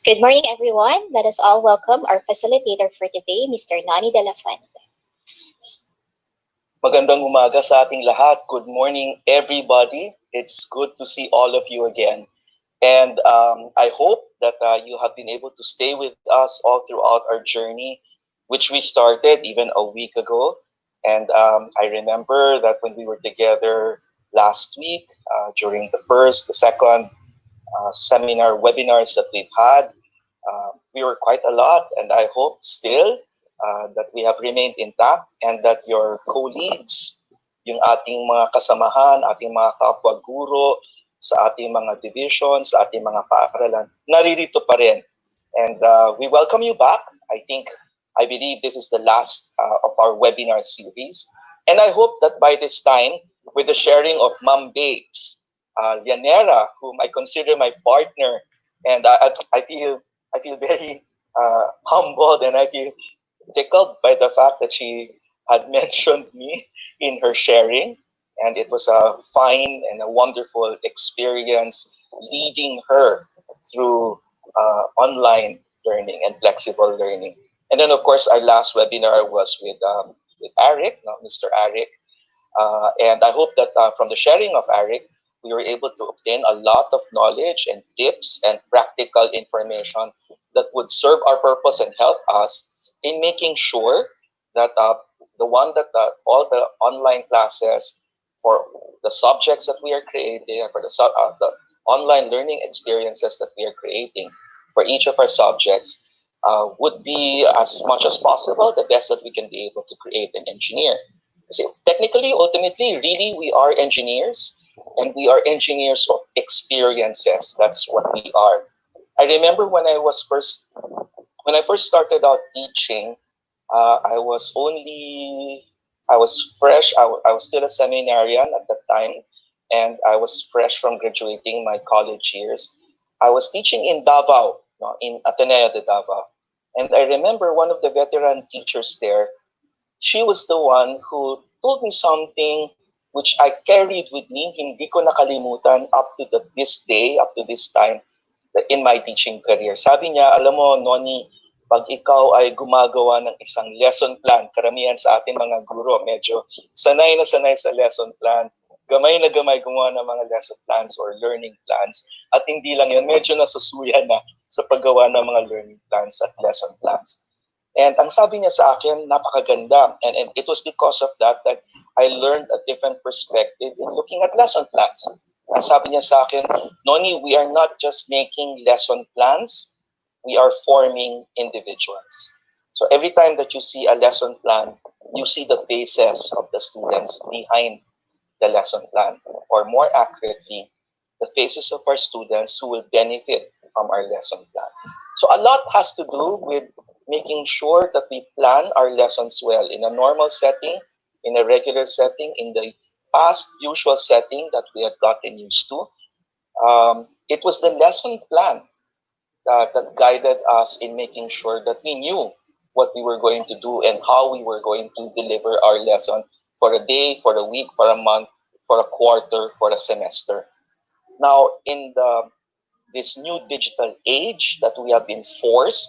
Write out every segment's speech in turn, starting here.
Good morning, everyone. Let us all welcome our facilitator for today, Mr. Nani De La Fuente. Magandang umaga sa ating lahat. Good morning, everybody. It's good to see all of you again. And I hope that you have been able to stay with us all throughout our journey, which we started even a week ago. And I remember that when we were together last week, during the first, the second webinars that we've had, we were quite a lot. And I hope still that we have remained intact and that your colleagues, yung ating mga kasamahan, ating mga kapwa-guro, sa ating mga divisions, sa ating mga paaralan, naririto pa rin. And we welcome you back. I believe this is the last of our webinar series. And I hope that by this time, with the sharing of Ma'am Babes, Llanera, whom I consider my partner, and I feel very humbled, and I feel tickled by the fact that she had mentioned me in her sharing. And it was a fine and a wonderful experience leading her through online learning and flexible learning. And then, of course, our last webinar was with Eric, Mr. Eric. And I hope that from the sharing of Eric, we were able to obtain a lot of knowledge and tips and practical information that would serve our purpose and help us in making sure that all the online classes for the subjects that we are creating and for the online learning experiences that we are creating for each of our subjects would be, as much as possible, the best that we can be able to create and engineer. Because technically, ultimately, really, we are engineers, and we are engineers of experiences. That's what we are. I remember when I first started out teaching, I was fresh. I was still a seminarian at that time, and I was fresh from graduating my college years. I was teaching in Davao, in Ateneo de Davao. And I remember one of the veteran teachers there, she was the one who told me something which I carried with me, hindi ko nakalimutan up to this day, up to this time, in my teaching career. Sabi niya, alam mo, Noni, pag ikaw ay gumagawa ng isang lesson plan, karamihan sa ating mga guro, medyo sanay na sanay sa lesson plan. gamay na gamay gumawa ng mga lesson plans or learning plans. At hindi lang yun, medyo nasusuya na sa paggawa ng mga learning plans at lesson plans. And ang sabi niya sa akin, napakaganda. And it was because of that that I learned a different perspective in looking at lesson plans. Ang sabi niya sa akin, Noni, we are not just making lesson plans, we are forming individuals. So every time that you see a lesson plan, you see the faces of the students behind the lesson plan, or more accurately, the faces of our students who will benefit from our lesson plan. So a lot has to do with making sure that we plan our lessons well in a normal setting, in a regular setting, in the past usual setting that we had gotten used to. It was the lesson plan that guided us in making sure that we knew what we were going to do and how we were going to deliver our lesson for a day, for a week, for a month, for a quarter, for a semester. Now, in this new digital age that we have been forced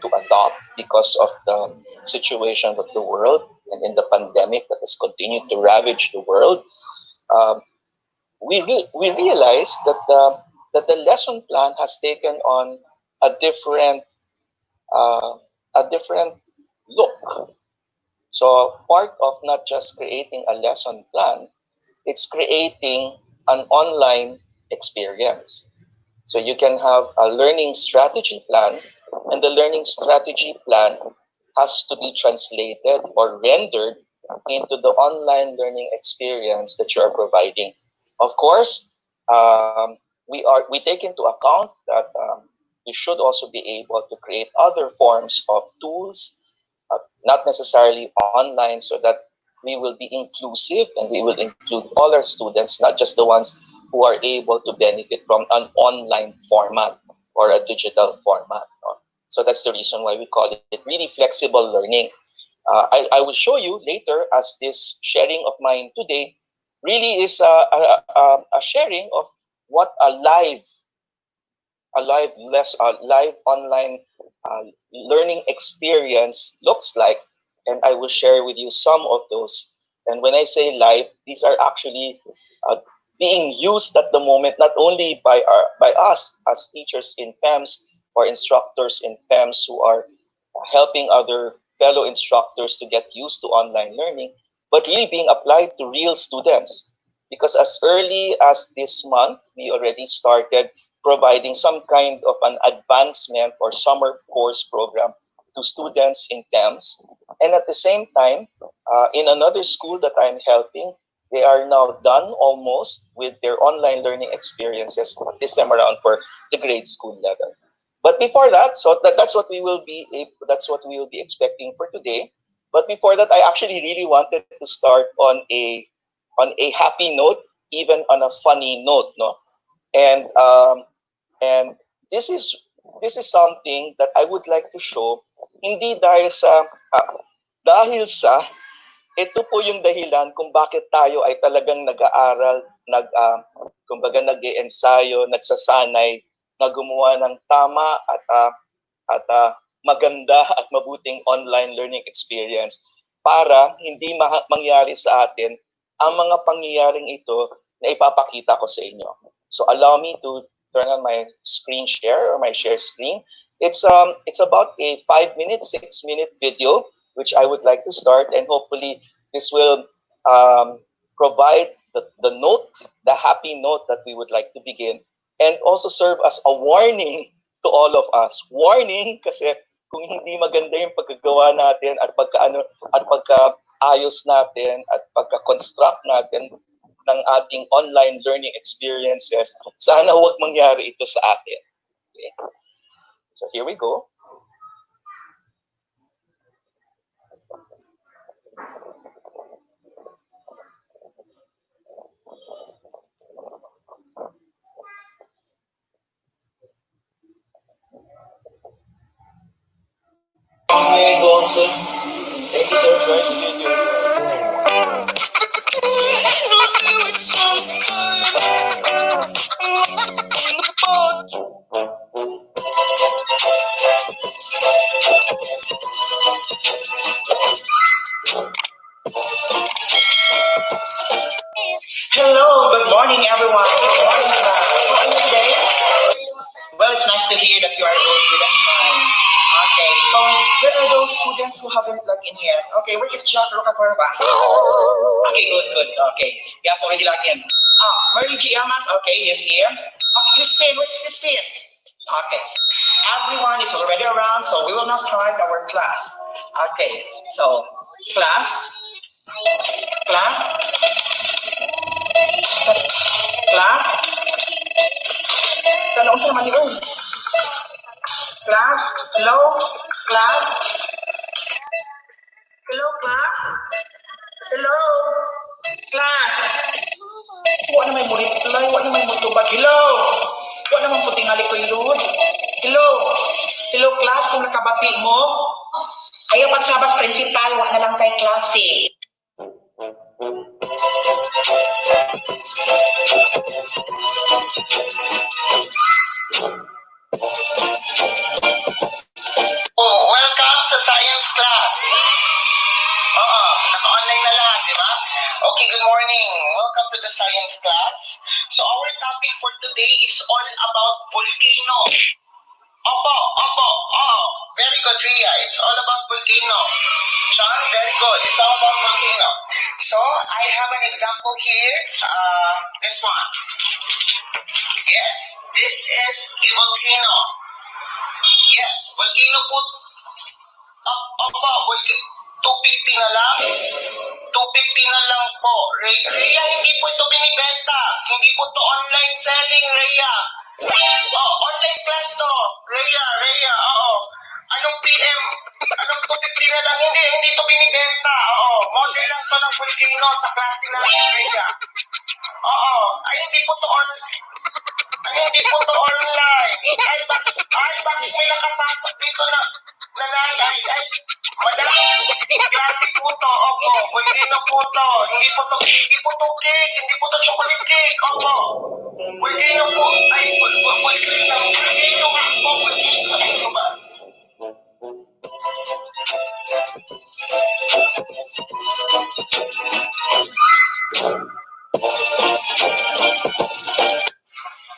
to adopt because of the situation of the world and in the pandemic that has continued to ravage the world, um, we realized that the lesson plan has taken on a different uh, a different look. So part of not just creating a lesson plan, it's creating an online experience. So you can have a learning strategy plan, and the learning strategy plan has to be translated or rendered into the online learning experience that you are providing. Of course, we take into account that we should also be able to create other forms of tools, not necessarily online, so that we will be inclusive and we will include all our students, not just the ones who are able to benefit from an online format or a digital format. No? So that's the reason why we call it really flexible learning. I will show you later as this sharing of mine today really is a sharing of what a live online learning experience looks like, and I will share with you some of those. And when I say live, these are actually uh, being used at the moment, not only by us as teachers in FEMS or instructors in FEMS who are helping other fellow instructors to get used to online learning, but really being applied to real students. Because as early as this month, we already started providing some kind of an advancement or summer course program to students in FEMS. And at the same time, in another school that I'm helping, they are now done almost with their online learning experiences this time around for the grade school level. But before that, so that's what we will be expecting for today. But before that, I actually really wanted to start on a happy note, even on a funny note, no. And and this is this is something that I would like to show. Hindi ah, dahil sa ito po yung dahilan kung bakit tayo ay talagang nag-aaral, kumbaga nag-iensayo, nagsasanay na gumawa ng tama at maganda at mabuting online learning experience para hindi mangyari sa atin ang mga pangyayaring ito na ipapakita ko sa inyo. So allow me to turn on my screen share or my share screen. It's about a 5-minute, 6-minute video which I would like to start, and hopefully this will provide the note, the happy note that we would like to begin, and also serve as a warning to all of us. Warning kasi kung hindi maganda yung pagkagawa natin at pagka-ayos natin at pagka-construct natin ng ating online learning experiences, sana huwag mangyari ito sa atin. Okay? So here we go. May go on, sir. Thank you, sir, for the video. Okay, so where are those students who haven't logged in yet? Okay, where is Jack Rocacorba? Okay, good. Okay, yeah, so already logged in. Mary G. Amas, okay, he is here. Okay, Crispin, where's Crispin? Okay, everyone is already around, so we will now start our class. Okay, so class, class, class. Tanong sa naman yun. Class, hello, class, hello, class, hello, class. Wa na may mo reply, wa na may mo tubag. Hello, wa naman puting alik ko ilod. Hello, hello, class, kung nakabati mo. Ayaw pagsabas principal, wa na lang kay klase. Welcome sa science class. Naka-online na lahat, di ba? Okay, good morning. Welcome to the science class. So our topic for today is all about volcano. Very good, Ria. It's all about volcano. John, very good. It's all about volcano. So I have an example here. This one. Yes, this is a volcano. Yes, volcano put volcano. 250 na lang. 250 na lang po. Rhea, hindi po ito binibenta. Hindi po ito online selling, Rhea. Online class to. Rhea, oo. Anong PM? Anong 250 na lang? Hindi ito binibenta. Model lang to ng volcano sa klase natin, Rhea. Ay, hindi po ito online. Ay, bakit may nakapasok dito na nanay? Madam, klase po to. Volcano po to. Hindi po to cake. Hindi po to chocolate cake. Volcano po. Ay, volcano nga po. Volcano ba?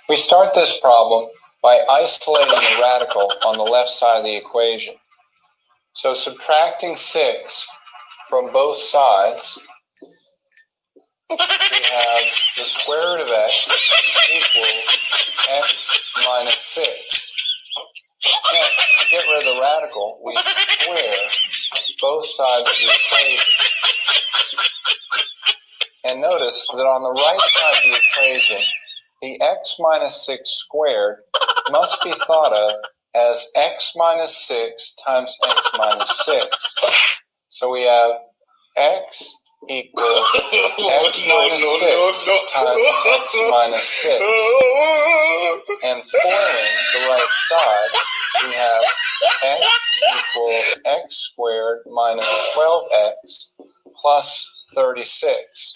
We start this problem by isolating the radical on the left side of the equation. So subtracting 6 from both sides, we have the square root of x equals x minus 6. Next, to get rid of the radical, we square both sides of the equation. And notice that on the right side of the equation, the x minus 6 squared must be thought of as x minus 6 times x minus 6. So we have x equals x minus 6 times x minus 6. And foiling the right side, we have x equals x squared minus 12x plus 36.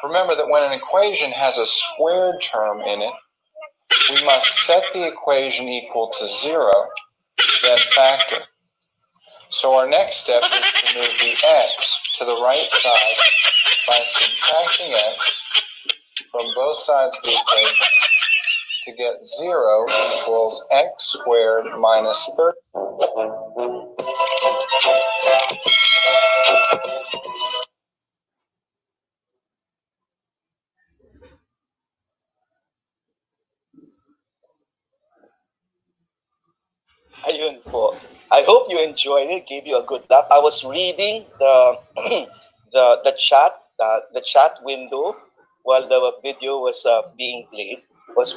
Remember that when an equation has a squared term in it, we must set the equation equal to 0, then factor. So our next step is to move the x to the right side by subtracting x from both sides of the equation to get 0 equals x squared minus 30. Ayun po. I hope you enjoyed it. Gave you a good laugh. I was reading the the chat window while the video was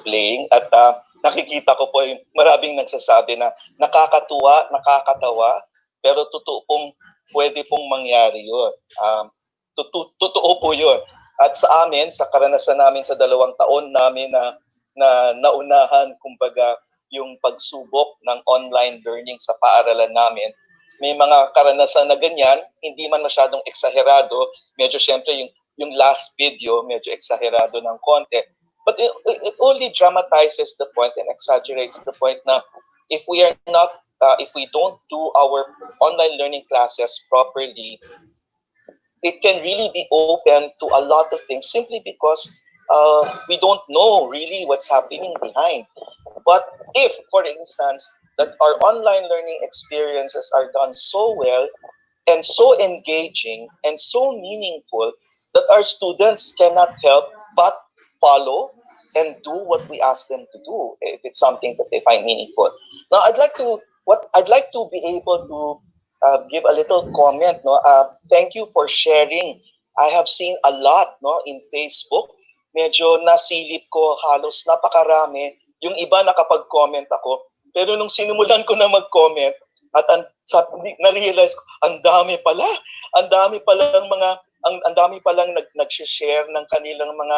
playing at nakikita ko po yung maraming nagsasabi na nakakatuwa, nakakatawa, pero totoo pong pwede pong mangyari 'yun. Totoo po 'yun. At sa amin, sa karanasan namin sa 2 taon namin na naunahan kumbaga yung pagsubok ng online learning sa paaralan namin, may mga karanasan na ganyan, hindi man masyadong eksaherado, medyo syempre yung last video, medyo eksaherado ng konti. But it only dramatizes the point and exaggerates the point na if we don't do our online learning classes properly, it can really be open to a lot of things simply because we don't know really what's happening behind. But if, for instance, that our online learning experiences are done so well and so engaging and so meaningful that our students cannot help but follow and do what we ask them to do if it's something that they find meaningful. Now, I'd like to be able to give a little comment. No, thank you for sharing. I have seen a lot, no, in Facebook. Medyo nasilip ko halos napakarami. Yung iba nakapag-comment ako. Pero nung sinimulan ko na mag-comment, at na-realize ko, ang dami pala. Ang dami palang ang dami palang nag-share ng kanilang mga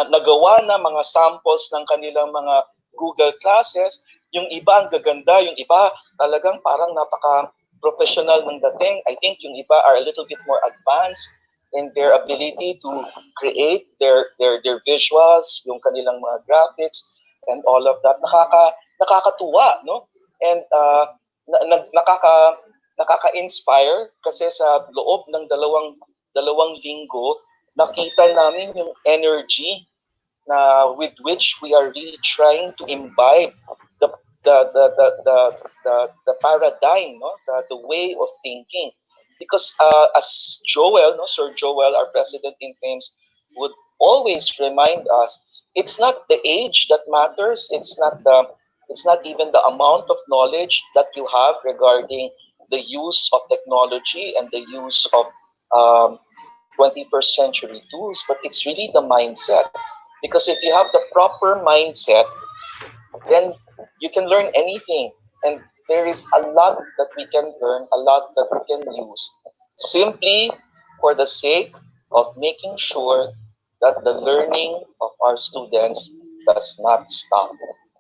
nagawa na mga samples ng kanilang mga Google classes. Yung iba ang gaganda, yung iba talagang parang napaka-professional ng dating. I think yung iba are a little bit more advanced in their ability to create their visuals, yung kanilang mga graphics, and all of that. Nakakatuwa, no? And nakaka-inspire kasi sa loob ng dalawang linggo nakita namin yung energy na with which we are really trying to imbibe the the paradigm, no, the way of thinking, because as Joel, no, Sir Joel, our president in Thames, would always remind us, it's not the age that matters, it's not even the amount of knowledge that you have regarding the use of technology and the use of 21st century tools, but it's really the mindset. Because if you have the proper mindset, then you can learn anything. And there is a lot that we can learn, a lot that we can use, simply for the sake of making sure that the learning of our students does not stop.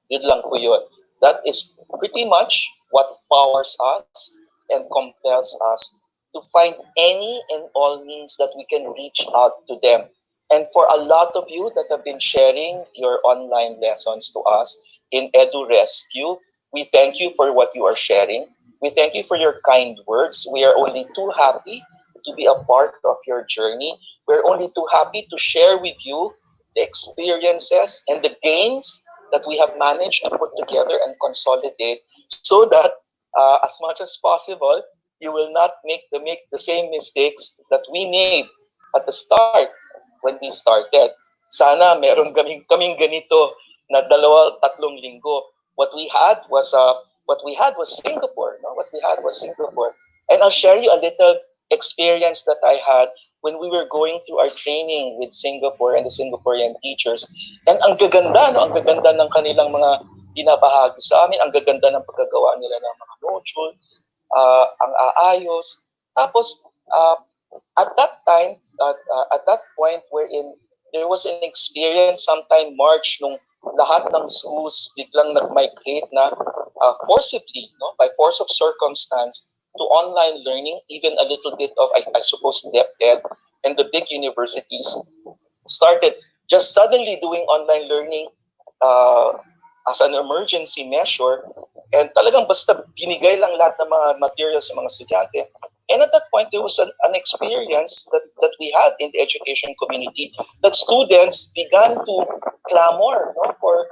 Yun lang po yun. That is pretty much what powers us and compels us to find any and all means that we can reach out to them. And for a lot of you that have been sharing your online lessons to us in Edu Rescue, we thank you for what you are sharing. We thank you for your kind words. We are only too happy to be a part of your journey. We're only too happy to share with you the experiences and the gains that we have managed to put together and consolidate so that as much as possible, you will not make the same mistakes that we made at the start when we started. Sana meron kaming ganito na dalawa tatlong linggo. What we had was Singapore, no? What we had was Singapore. And I'll share you a little experience that I had when we were going through our training with Singapore and the Singaporean teachers. And ang gaganda, no? Ang gaganda ng kanilang mga binabahagi sa amin, ang gaganda ng pagkagawa nila ng mga module, ang aayos. Tapos, at that time, at that point wherein there was an experience sometime March nung lahat ng schools biglang nag-migrate na forcibly, no, by force of circumstance, to online learning, even a little bit of, I suppose, DepEd and the big universities started just suddenly doing online learning as an emergency measure, and talagang basta binigay lang lahat ng mga materials sa mga estudyante. And at that point, there was an experience that we had in the education community that students began to clamor, no, for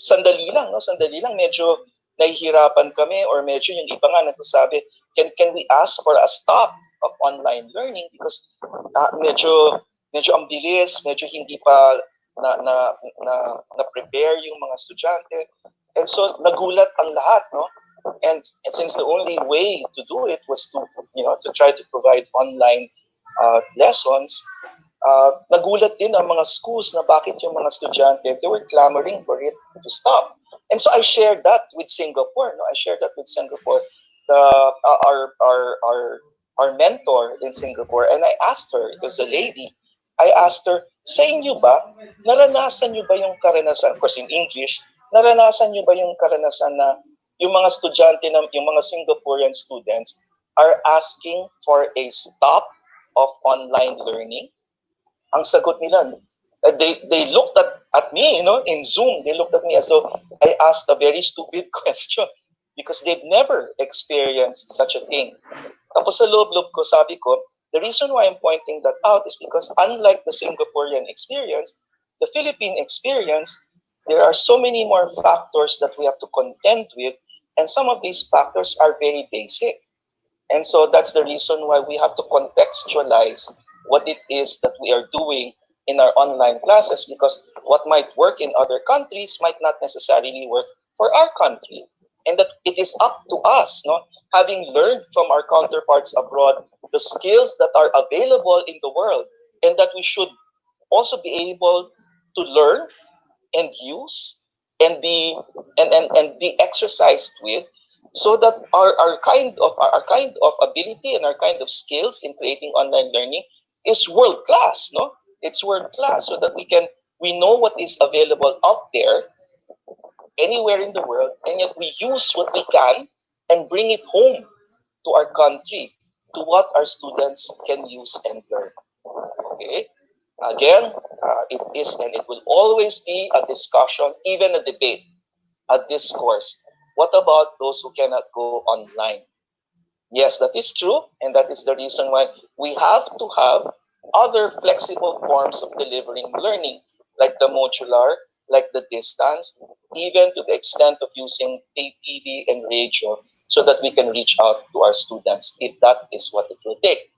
sandali lang, no, sandali lang, medyo nahihirapan kami, or medyo yung iba nga nagsasabi, can we ask for a stop of online learning because medyo ang bilis, medyo hindi pa na prepare yung mga estudyante. And so nagulat ang lahat, no? And since the only way to do it was to try to provide online lessons, nagulat din ang mga schools na bakit yung mga estudyante, they were clamoring for it to stop. And so I shared that with Singapore. No, I shared that with Singapore, our mentor in Singapore, and I asked her. It was a lady. I asked her, sa inyo ba, naranasan nyo ba yung karanasan, of course in English, naranasan nyo ba yung karanasan na yung mga estudyante, yung mga Singaporean students are asking for a stop of online learning? Ang sagot nila, they looked at me, in Zoom. They looked at me as though I asked a very stupid question because they've never experienced such a thing. Tapos sa loob-loob ko, sabi ko, the reason why I'm pointing that out is because unlike the Singaporean experience, the Philippine experience, there are so many more factors that we have to contend with And some of these factors are very basic. And so that's the reason why we have to contextualize what it is that we are doing in our online classes, because what might work in other countries might not necessarily work for our country. And that it is up to us, no? Having learned from our counterparts abroad the skills that are available in the world, and that we should also be able to learn and use and be exercised with, so that our kind of ability and our kind of skills in creating online learning is world class, no? It's world class, so that we know what is available out there anywhere in the world, and yet we use what we can and bring it home to our country, to what our students can use and learn. Okay. Again, it is and it will always be a discussion, even a debate, a discourse. What about those who cannot go online? Yes, that is true, and that is the reason why we have to have other flexible forms of delivering learning, like the modular, like the distance, even to the extent of using TV and radio, so that we can reach out to our students if that is what it will take.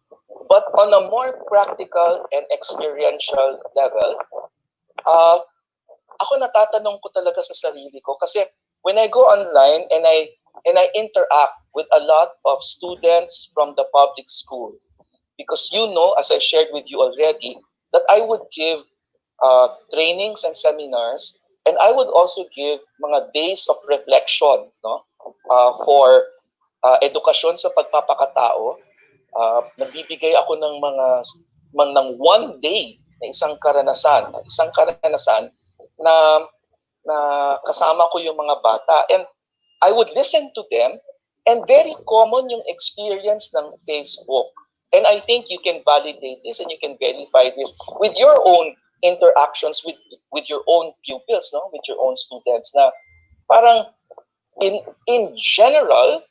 But on a more practical and experiential level, uh, ako natatanong ko talaga sa sarili ko, kasi when I go online and I interact with a lot of students from the public schools, because as I shared with you already, that I would give trainings and seminars, and I would also give mga days of reflection, no, for edukasyon sa pagpapakatao. Nagbibigay ako ng one day na isang karanasan na na kasama ko yung mga bata, and I would listen to them, and very common yung experience ng Facebook. And I think you can validate this and you can verify this with your own interactions with your own pupils, no, with your own students, na parang in general,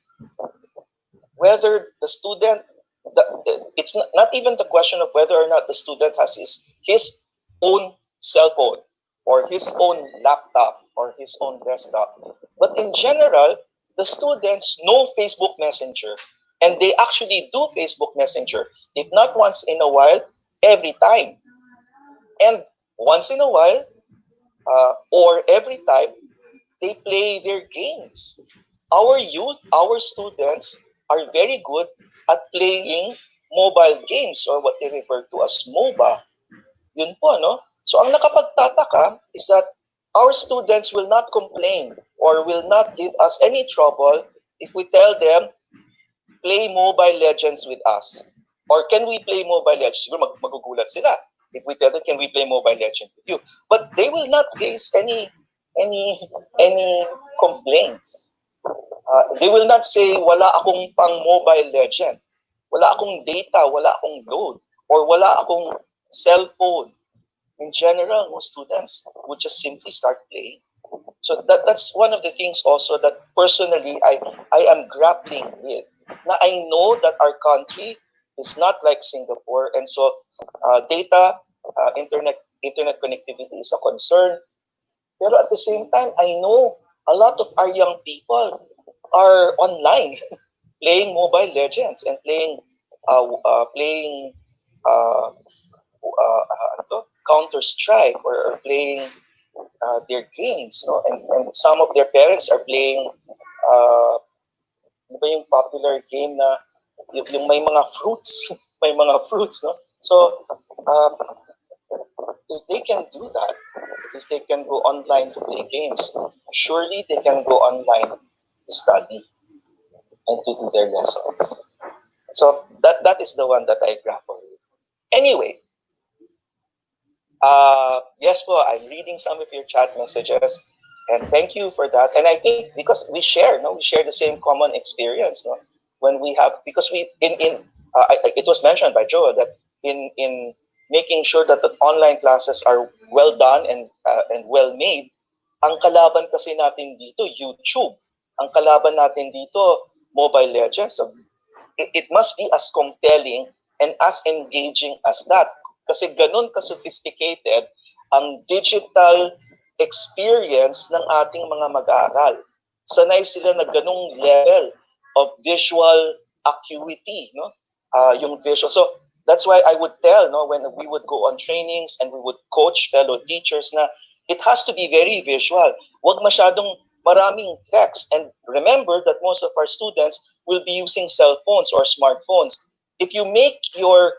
whether the student, it's not even the question of whether or not the student has his own cell phone or his own laptop or his own desktop, but in general, the students know Facebook Messenger, and they actually do Facebook Messenger, if not once in a while, every time. And once in a while, or every time, they play their games. Our youth, our students are very good at playing mobile games, or what they refer to as MOBA. Yun po, no? So ang nakapagtataka is that our students will not complain or will not give us any trouble if we tell them, play Mobile Legends with us. Or can we play Mobile Legends? Siguro magugulat sila if we tell them, can we play Mobile Legends with you? But they will not face any complaints. They will not say, wala akong pang Mobile Legend, wala akong data, wala akong load, or wala akong cell phone. In general, most students would just simply start playing. So that's one of the things also that personally I am grappling with. Now I know that our country is not like Singapore, and so data, internet connectivity is a concern. Pero at the same time, I know a lot of our young people are online playing Mobile Legends and playing Counter Strike, or playing their games, no? And some of their parents are playing ano ba yung popular game na yung may mga fruits, may mga fruits, no? So if they can do that, if they can go online to play games, surely they can go online to study and to do their lessons. So that is the one that I grapple with. Anyway, yes po, I'm reading some of your chat messages, and thank you for that. And I think because we share the same common experience, no? When we have, because we it was mentioned by Joel that in making sure that the online classes are well done and well made, ang kalaban kasi natin dito YouTube, ang kalaban natin dito Mobile Legends. So it must be as compelling and as engaging as that. Kasi ganun ka-sophisticated ang digital experience ng ating mga mag-aaral. sanay sila na ganung level of visual acuity, no? Yung visual. So that's why I would tell, no, when we would go on trainings and we would coach fellow teachers na it has to be very visual. Huwag masyadong maraming text. And remember that most of our students will be using cell phones or smartphones. If you make your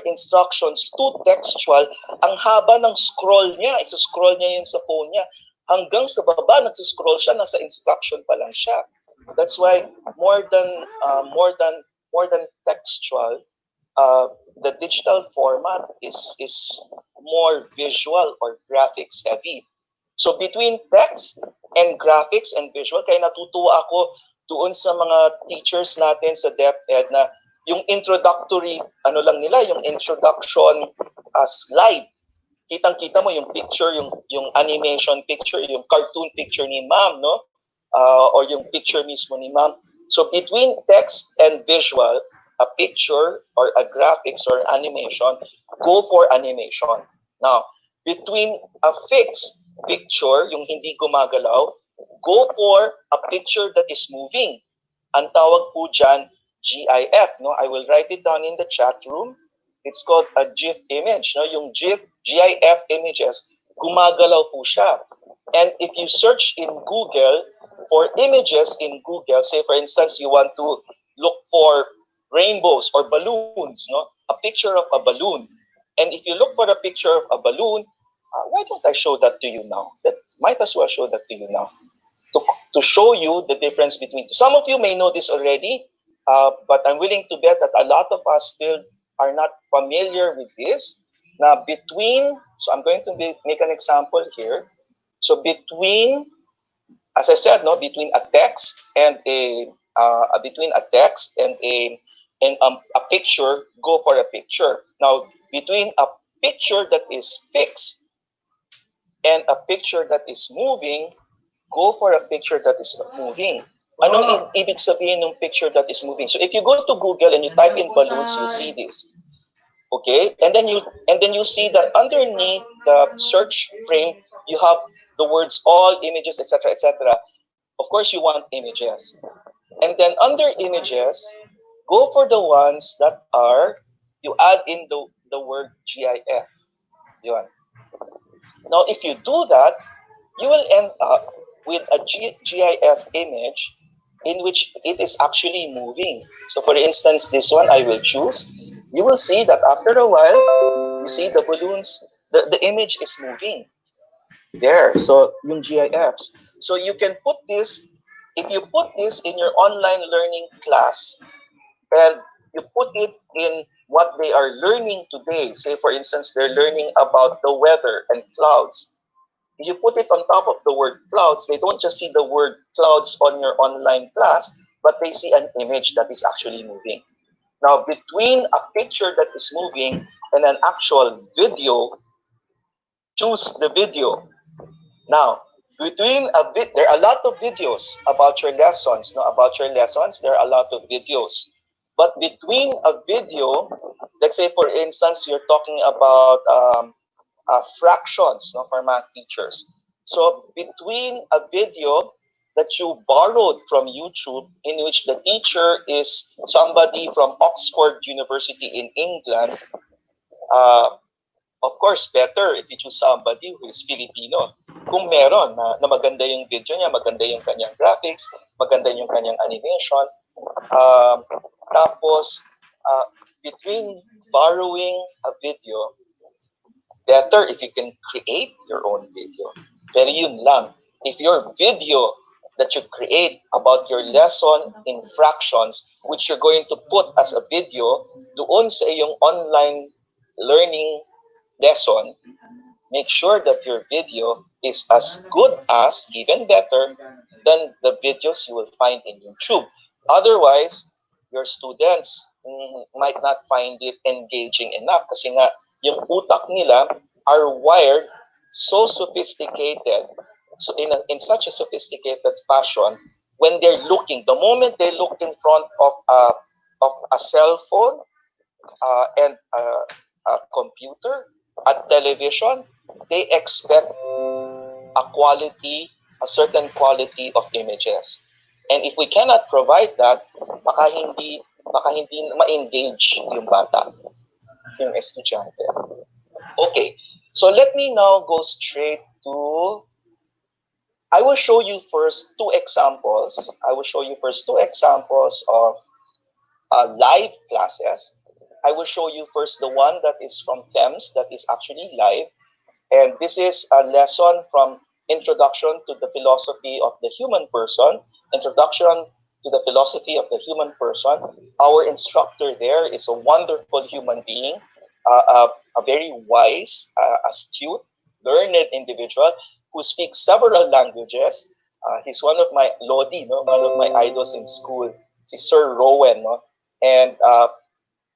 instructions too textual, ang haba ng scroll niya, isa-scroll niya yun sa phone niya. Hanggang sa baba, nagsuscroll siya, nasa instruction pa lang siya. That's why more than textual, the digital format is more visual or graphics heavy. So between text and graphics and visual, kaya natutuwa ako doon sa mga teachers natin sa DepEd na yung introductory, ano lang nila, yung introduction slide. Kitang-kita mo yung picture, yung animation picture, yung cartoon picture ni ma'am, no? Or yung picture mismo ni ma'am. So between text and visual, a picture or a graphics or animation, go for animation. Now, between a fixed picture, yung hindi gumagalaw, go for a picture that is moving. Ang tawag po dyan, GIF. No? I will write it down in the chat room. It's called a GIF image. No? Yung GIF images, gumagalaw po siya. And if you search in Google for images in Google, say for instance, you want to look for rainbows or balloons, no? A picture of a balloon. And if you look for a picture of a balloon, why don't I show that to you now? That might as well show that to you now. To show you the difference between, some of you may know this already, but I'm willing to bet that a lot of us still are not familiar with this. Now between, so I'm going to make an example here. So between, as I said, no, between a text and a picture, go for a picture. Now between a picture that is fixed and a picture that is moving, go for a picture that is moving. Anong ibig sabihin ng picture that is moving? So if you go to Google and you type in balloons, you see this. Okay, and then you see that underneath the search frame you have the words all, images, etc., etc. Of course, you want images, and then under images, go for the ones that are, you add in the word GIF. Yun. Now, if you do that, you will end up with a GIF image in which it is actually moving. So for instance, this one I will choose. You will see that after a while, you see the balloons, the image is moving. There, so yung GIFs. So you can put this, if you put this in your online learning class, and you put it in what they are learning today, say for instance, they're learning about the weather and clouds. You put it on top of the word clouds, they don't just see the word clouds on your online class, but they see an image that is actually moving. Now, between a picture that is moving and an actual video, choose the video. Now, there are a lot of videos about your lessons. No, about your lessons, there are a lot of videos. But between a video, let's say for instance, you're talking about fractions, no, for math teachers. So between a video that you borrowed from YouTube, in which the teacher is somebody from Oxford University in England, of course, better if you choose somebody who is Filipino. Kung meron na maganda yung video niya, maganda yung kanyang graphics, maganda yung kanyang animation. Tapos, between borrowing a video, better if you can create your own video. Pero yun lang. If your video that you create about your lesson in fractions, which you're going to put as a video doon sa iyong online learning lesson, make sure that your video is as good as, even better, than the videos you will find in YouTube. Otherwise, your students might not find it engaging enough kasi nga yung utak nila are wired so sophisticated, so in such a sophisticated fashion, when they're looking, the moment they look in front of a cell phone and a computer, a television, they expect a quality a certain quality of images. And if we cannot provide that, baka hindi ma-engage yung bata, yung estudyante. Okay, so let me now go straight to, I will show you first two examples. I will show you first two examples of live classes. I will show you first the one that is from THEMS that is actually live. And this is a lesson from Introduction to the Philosophy of the Human Person. Introduction to the Philosophy of the Human Person. Our instructor there is a wonderful human being, a very wise, astute, learned individual who speaks several languages. He's one of my Lodi, no? One of my idols in school. Si Sir Rowan, no? And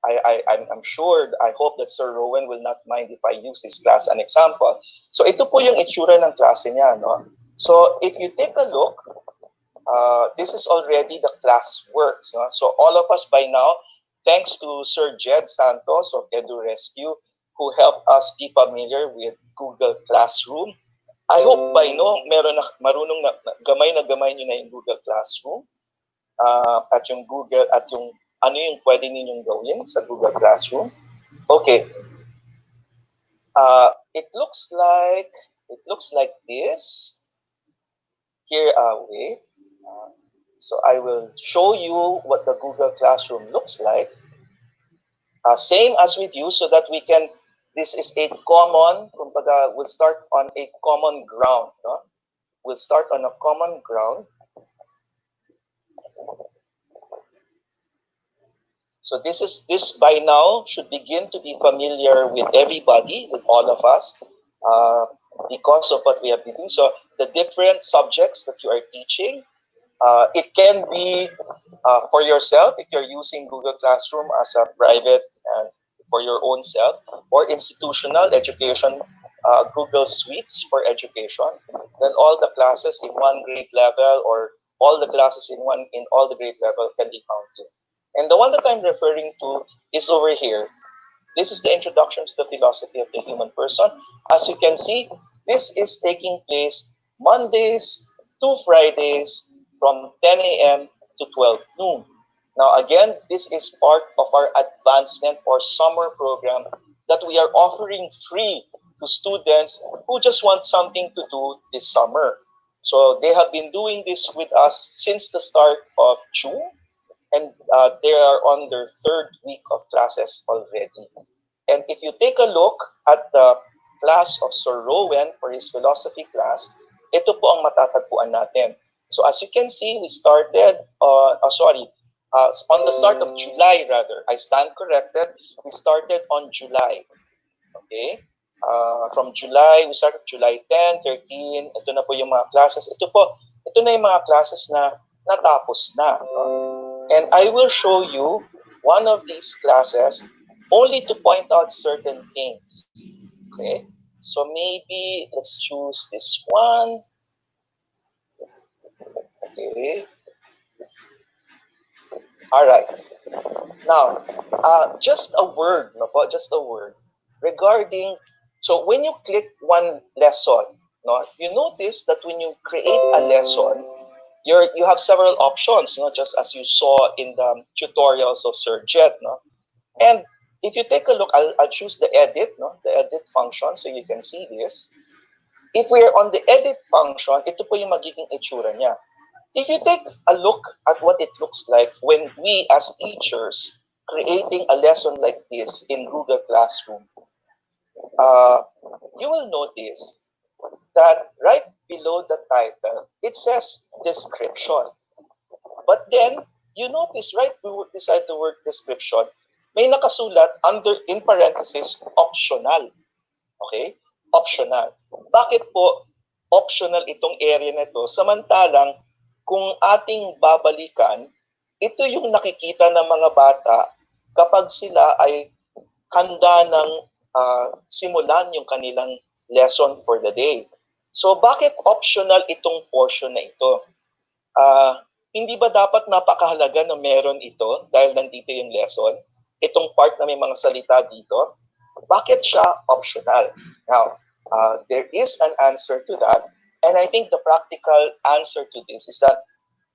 I'm sure, I hope that Sir Rowan will not mind if I use this class as an example. So ito po yung itsura ng klase niya, no? So if you take a look, this is already the class works, no? So all of us by now, thanks to Sir Jed Santos of Edu Rescue, who helped us be familiar with Google Classroom. I hope by now, marunong na gamay nyo na yung Google Classroom. At yung Google, at yung ano yung pwede ninyong gawin sa Google Classroom. Okay. It looks like this. Here, wait. So I will show you what the Google Classroom looks like. Same as with you, so that we can, this is a common, kumbaga, we'll start on a common ground. No? We'll start on a common ground. So this by now should begin to be familiar with everybody, with all of us, because of what we have been doing. So the different subjects that you are teaching, it can be for yourself if you're using Google Classroom as a private and for your own self, or institutional education, Google Suites for education. Then all the classes in one grade level, or all the classes in all the grade level can be found too. And the one that I'm referring to is over here. This is the Introduction to the Philosophy of the Human Person. As you can see, this is taking place Mondays to Fridays from 10 a.m. to 12 noon. Now again, this is part of our advancement or summer program that we are offering free to students who just want something to do this summer. So they have been doing this with us since the start of June. And they are on their third week of classes already. And if you take a look at the class of Sir Rowan for his philosophy class, ito po ang matatagpuan natin. So as you can see, we started, on the start of July rather. I stand corrected. We started on July. Okay? From July, we started July 10, 13. Ito na po yung mga classes. Ito na yung mga classes na natapos na. And I will show you one of these classes only to point out certain things. Okay, so maybe let's choose this one. Okay. All right. Now, just a word regarding. So when you click one lesson, no, you notice that when you create a lesson, you have several options, just as you saw in the tutorials of Sir Jed, no? And if you take a look, I'll choose the edit, no? The edit function, so you can see this. If we're on the edit function, ito po yung magiging itsura niya. If you take a look at what it looks like when we as teachers creating a lesson like this in Google Classroom, you will notice that right below the title, it says description. But then, you notice right beside the word description, may nakasulat in parentheses, optional. Okay? Optional. Bakit po optional itong area na ito? Samantalang, kung ating babalikan, ito yung nakikita ng mga bata kapag sila ay handa ng simulan yung kanilang lesson for the day. So bakit optional itong portion na ito? Hindi ba dapat napakahalaga na meron ito dahil nandito yung lesson? Itong part na may mga salita dito, bakit siya optional? Now, there is an answer to that, And I think the practical answer to this is that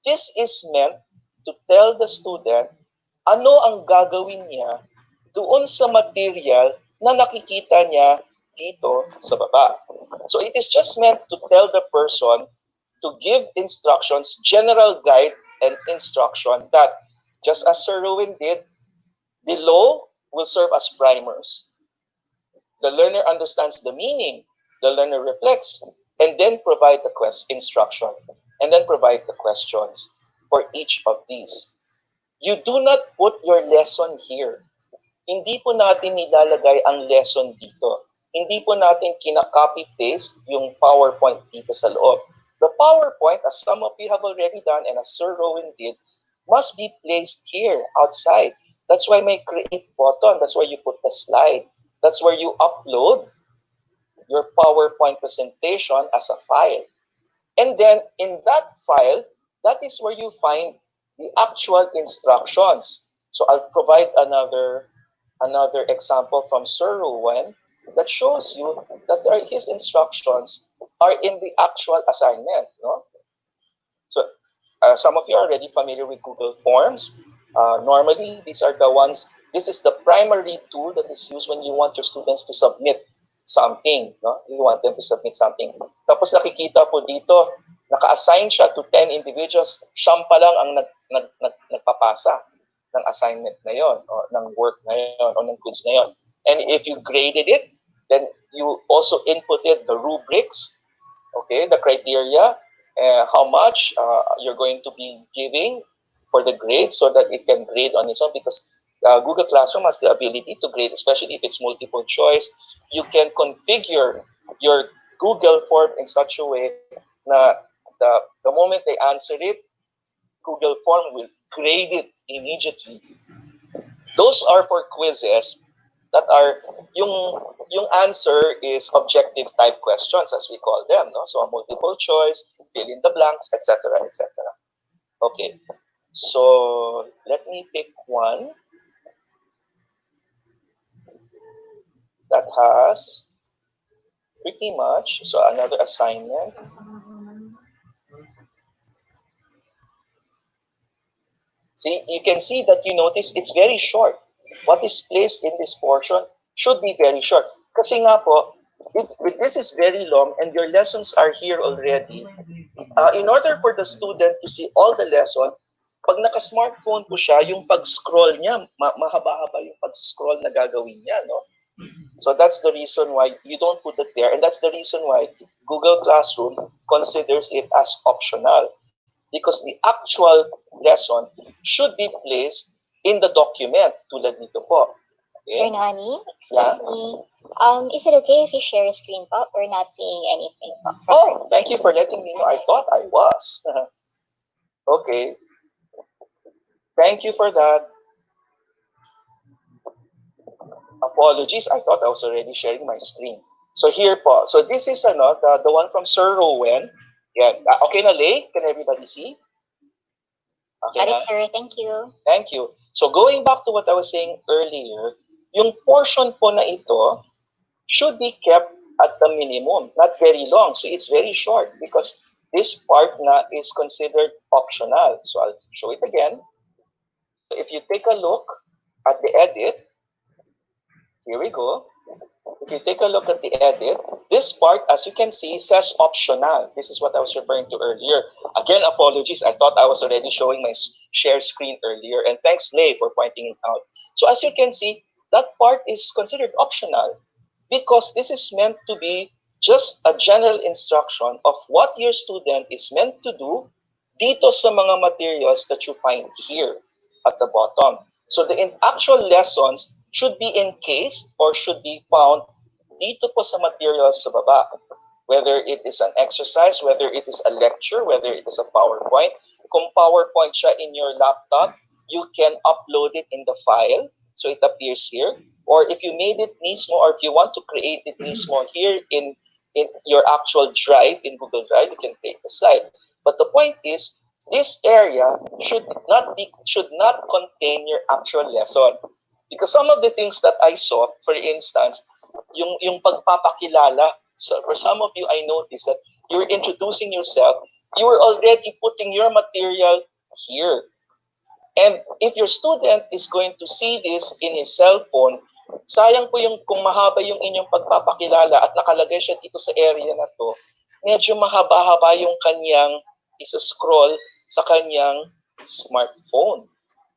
this is meant to tell the student ano ang gagawin niya doon sa material na nakikita niya dito sa baba. So it is just meant to tell the person to give instructions, general guide and instruction that, just as Sir Rowan did, below will serve as primers. The learner understands the meaning, the learner reflects, and then provide the instruction, and then provide the questions for each of these. You do not put your lesson here. Hindi po natin nilalagay ang lesson dito. Hindi po natin kina-copy-paste yung PowerPoint dito sa loob. The PowerPoint, as some of you have already done and as Sir Rowan did, must be placed here, outside. That's why may create button. That's where you put the slide. That's where you upload your PowerPoint presentation as a file. And then in that file, that is where you find the actual instructions. So I'll provide another example from Sir Rowan that shows you that his instructions are in the actual assignment. No? So some of you are already familiar with Google Forms. Normally, these are the ones, this is the primary tool that is used when you want your students to submit something. No? You want them to submit something. Tapos nakikita po dito, naka-assign siya to 10 individuals, siyam pa lang ang nagpapasa ng assignment na yon, o ng work na yon, o ng quiz na yon. And if you graded it, then you also inputted the rubrics, okay, the criteria, how much you're going to be giving for the grade so that it can grade on its own, because Google Classroom has the ability to grade, especially if it's multiple choice. You can configure your Google form in such a way na the moment they answer it, Google form will grade it immediately. Those are for quizzes that are, yung answer is objective type questions, as we call them. No? So multiple choice, fill in the blanks, etc., etc. Okay, so let me pick one that has pretty much, so another assignment. See, you can see that you notice it's very short. What is placed in this portion should be very short. Kasi nga po, if this is very long and your lessons are here already, in order for the student to see all the lesson, pag naka-smartphone po siya, yung pag-scroll niya, mahaba-haba yung pag-scroll na gagawin niya, no? So that's the reason why you don't put it there, and that's the reason why Google Classroom considers it as optional, because the actual lesson should be placed in the document, tulad nito po. Okay? Sir Nani, excuse me. Is it okay if you share a screen po? We're not seeing anything po. Oh, thank you for letting me know. I thought I was. Okay. Thank you for that. Apologies, I thought I was already sharing my screen. So here po. So this is the one from Sir Rowan. Yeah. Okay na, Lay? Can everybody see? Okay Got na? it, sir. Thank you. Thank you. So going back to what I was saying earlier, yung portion po na ito should be kept at the minimum, not very long. So it's very short because this part na is considered optional. So I'll show it again. So if you take a look at the edit, here we go. If you take a look at the edit, this part, as you can see, says optional. This is what I was referring to earlier. Again, apologies. I thought I was already showing my share screen earlier. And thanks, Lay, for pointing it out. So as you can see, that part is considered optional because this is meant to be just a general instruction of what your student is meant to do dito sa mga materials that you find here at the bottom. So the actual lessons should be encased or should be found dito po sa materials sa baba. Whether it is an exercise, whether it is a lecture, whether it is a PowerPoint. Kung PowerPoint siya in your laptop, you can upload it in the file so it appears here. Or if you made it mismo, or if you want to create it mismo here in your actual drive, in Google Drive, you can create the slide. But the point is, this area should not contain your actual lesson. Because some of the things that I saw, for instance, yung pagpapakilala, so for some of you, I noticed that you're introducing yourself, you are already putting your material here. And if your student is going to see this in his cell phone, sayang po yung kung mahaba yung inyong pagpapakilala at nakalagay siya dito sa area na to, medyo mahaba-haba yung kanyang isa-scroll sa kanyang smartphone.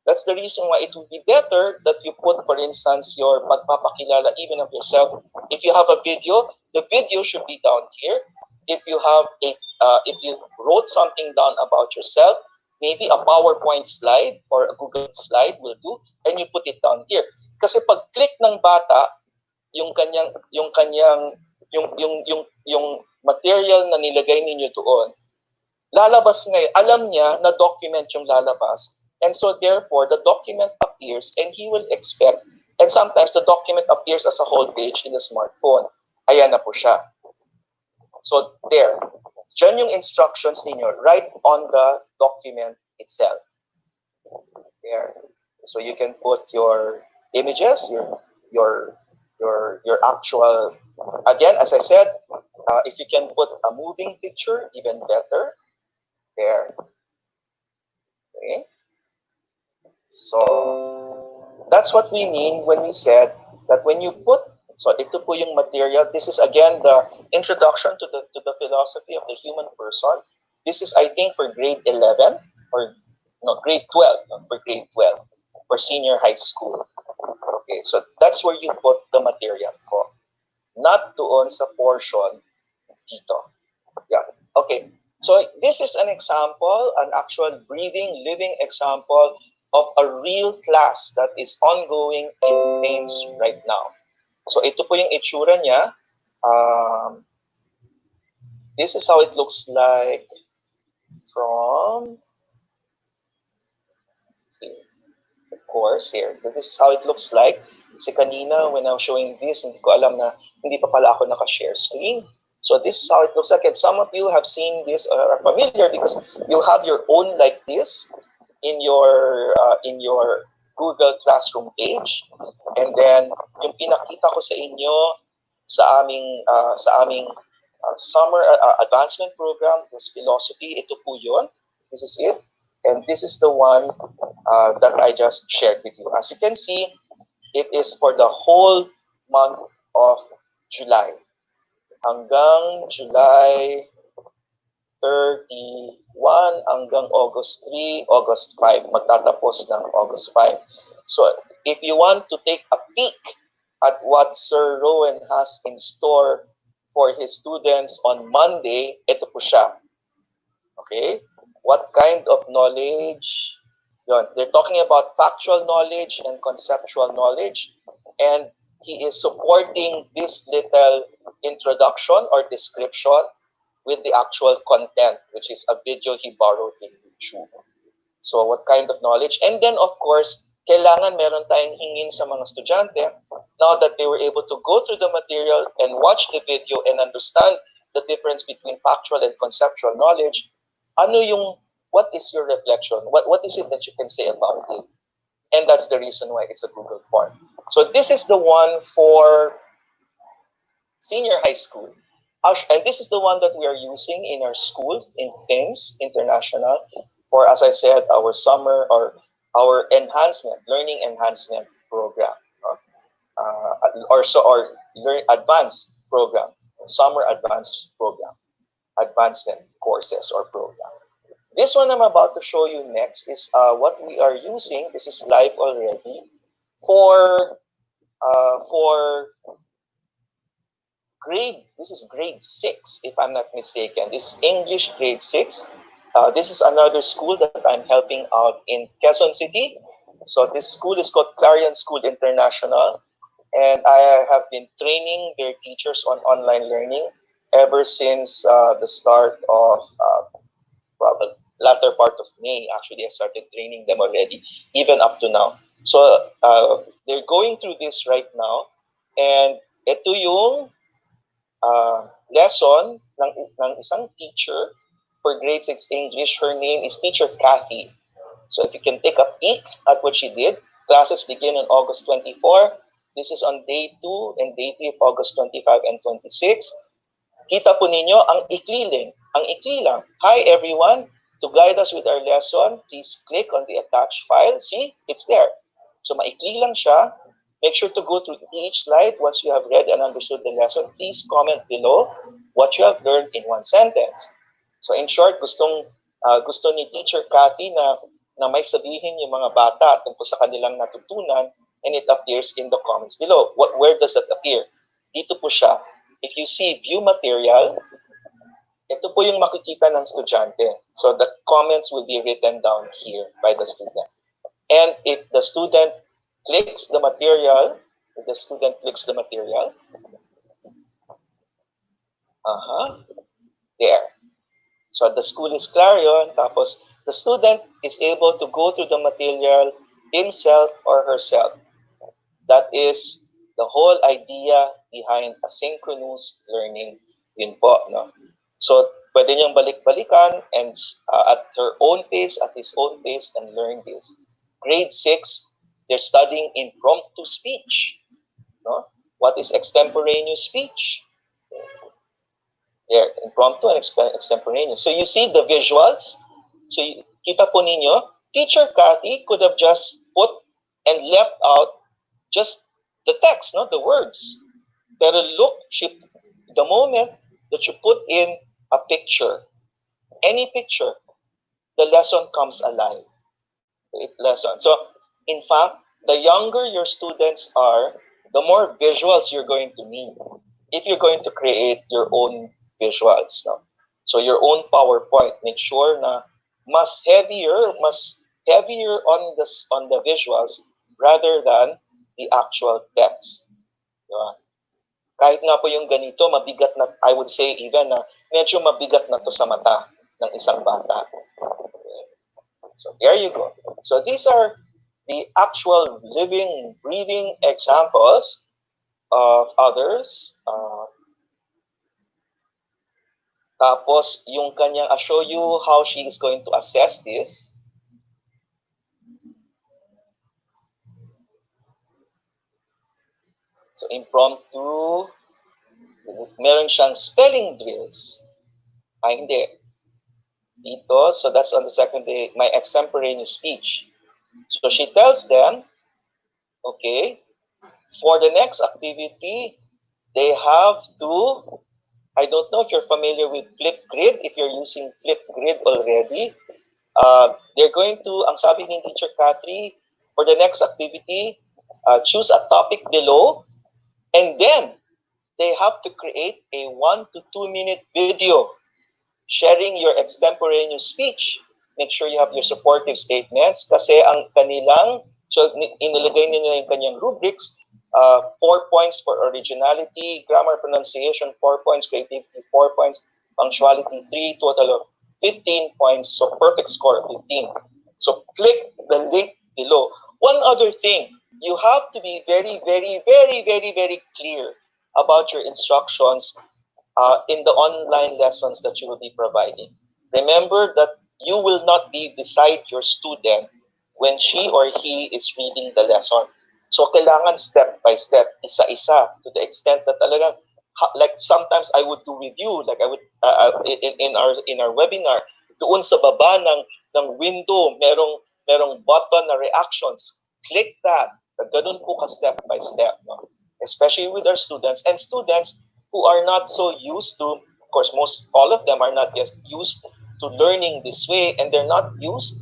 That's the reason why it would be better that you put, for instance, your pagpapakilala even of yourself. If you have a video, the video should be down here. If you have if you wrote something down about yourself, maybe a PowerPoint slide or a Google slide will do, and you put it down here. Kasi pag click ng bata, yung material na nilagay ninyo doon, lalabas ngayon, alam niya na document yung lalabas. And so therefore, the document appears and he will expect, and sometimes the document appears as a whole page in the smartphone. Ayan na po siya. So there, dyan yung instructions ninyo right on the document itself. There. So you can put your images, your actual, again, as I said, if you can put a moving picture, even better. There. Okay. So that's what we mean when we said that when you put, so ito po yung material. This is again the introduction to the philosophy of the human person. This is, I think, for grade 11 or no, grade 12, for grade 12, for senior high school. Okay, so that's where you put the material po. Not doon sa portion dito. Yeah, okay. So this is an example, an actual breathing, living example of a real class that is ongoing in Thames right now. So ito po yung itsura niya. This is how it looks like from, of course, here. This is how it looks like. Kasi kanina, when I was showing this, hindi ko alam na hindi pa pala ako naka-share screen. So this is how it looks like. And some of you have seen this or are familiar because you have your own like this in your Google Classroom page. And then yung pinakita ko sa inyo sa aming summer advancement program, this philosophy, ito po yun. This is it. And this is the one that I just shared with you. As you can see, it is for the whole month of July. Hanggang July 31 hanggang August 3, August 5. Magtatapos ng August 5. So if you want to take a peek at what Sir Rowan has in store for his students on Monday, ito po siya. Okay? What kind of knowledge? Yun. They're talking about factual knowledge and conceptual knowledge. And he is supporting this little introduction or description with the actual content, which is a video he borrowed in YouTube. So what kind of knowledge? And then, of course, kailangan meron tayong hingin sa mga estudyante now that they were able to go through the material and watch the video and understand the difference between factual and conceptual knowledge. What is your reflection? What is it that you can say about it? And that's the reason why it's a Google form. So this is the one for senior high school. And this is the one that we are using in our schools in Thames International for, as I said, our summer or our learning enhancement program, advanced program, summer advanced program, advancement courses or program. This one I'm about to show you next is what we are using. This is live already for grade. This is grade 6, if I'm not mistaken. This is English grade 6. This is another school that I'm helping out in Quezon City. So this school is called Clarion School International, and I have been training their teachers on online learning ever since the start of probably latter part of May. Actually, I started training them already, even up to now. So they're going through this right now, and ito yung lesson ng isang teacher for grade 6 English. Her name is Teacher Kathy. So if you can take a peek at what she did, classes begin on August 24. This is on day 2 and day 3 of August 25 and 26. Kita po ninyo ang ikli lang. Hi everyone, to guide us with our lesson, please click on the attached file. See, it's there. So maikli lang siya. Make sure to go through each slide. Once you have read and understood the lesson, please comment below what you have learned in one sentence. So in short, gusto ni Teacher Cathy na may sabihin yung mga bata tungkol sa kanilang natutunan, and it appears in the comments below. Where does that appear? Dito po siya. If you see view material, ito po yung makikita ng estudyante. So the comments will be written down here by the student. And if the student clicks the material, there. So the school is Clarion, tapos the student is able to go through the material himself or herself. That is the whole idea behind asynchronous learning. Yun po, no? So, pwede niyang balik-balikan and at her own pace, at his own pace, and learn this. Grade 6, they're studying impromptu speech. No? What is extemporaneous speech? There, impromptu and extemporaneous. So you see the visuals. So kita po ninyo, Teacher Cathy could have just put and left out just the text, no, the words. Pero look, the moment that you put in a picture, any picture, the lesson comes alive. Lesson. So, in fact, the younger your students are, the more visuals you're going to need. If you're going to create your own visuals, no? So your own PowerPoint, make sure na mas heavier on the visuals rather than the actual text. Diba? Kahit nga po yung ganito, mabigat na, I would say even na medyo mabigat na to sa mata ng isang bata. Okay. So there you go. So these are the actual living, breathing examples of others. Tapos, yung kanyang, I'll show you how she is going to assess this. So, impromptu, meron siyang spelling drills. Ay, hindi. Dito, so that's on the second day, my extemporaneous speech. So, she tells them, okay, for the next activity, they have to, I don't know if you're familiar with Flipgrid, if you're using Flipgrid already. They're going to, ang sabi ni Teacher Cathy, for the next activity, choose a topic below, and then they have to create a 1 to 2 minute video sharing your extemporaneous speech. Make sure you have your supportive statements kasi ang kanilang, so inilagay nila yung kanyang rubrics, 4 points for originality, grammar pronunciation, 4 points, creativity, 4 points, punctuality, 3, total of 15 points, so perfect score of 15. So click the link below. One other thing, you have to be very, very, very, very, very clear about your instructions in the online lessons that you will be providing. Remember that you will not be beside your student when she or he is reading the lesson. So kailangan step by step, isa-isa, to the extent that talagang, like sometimes I would do with you, like I would in our webinar, doon sa baba ng window, merong button na reactions. Click that. Ganun po ka step by step, no? Especially with our students and students who are not so used to, of course, all of them are not yet used to learning this way, and they're not used,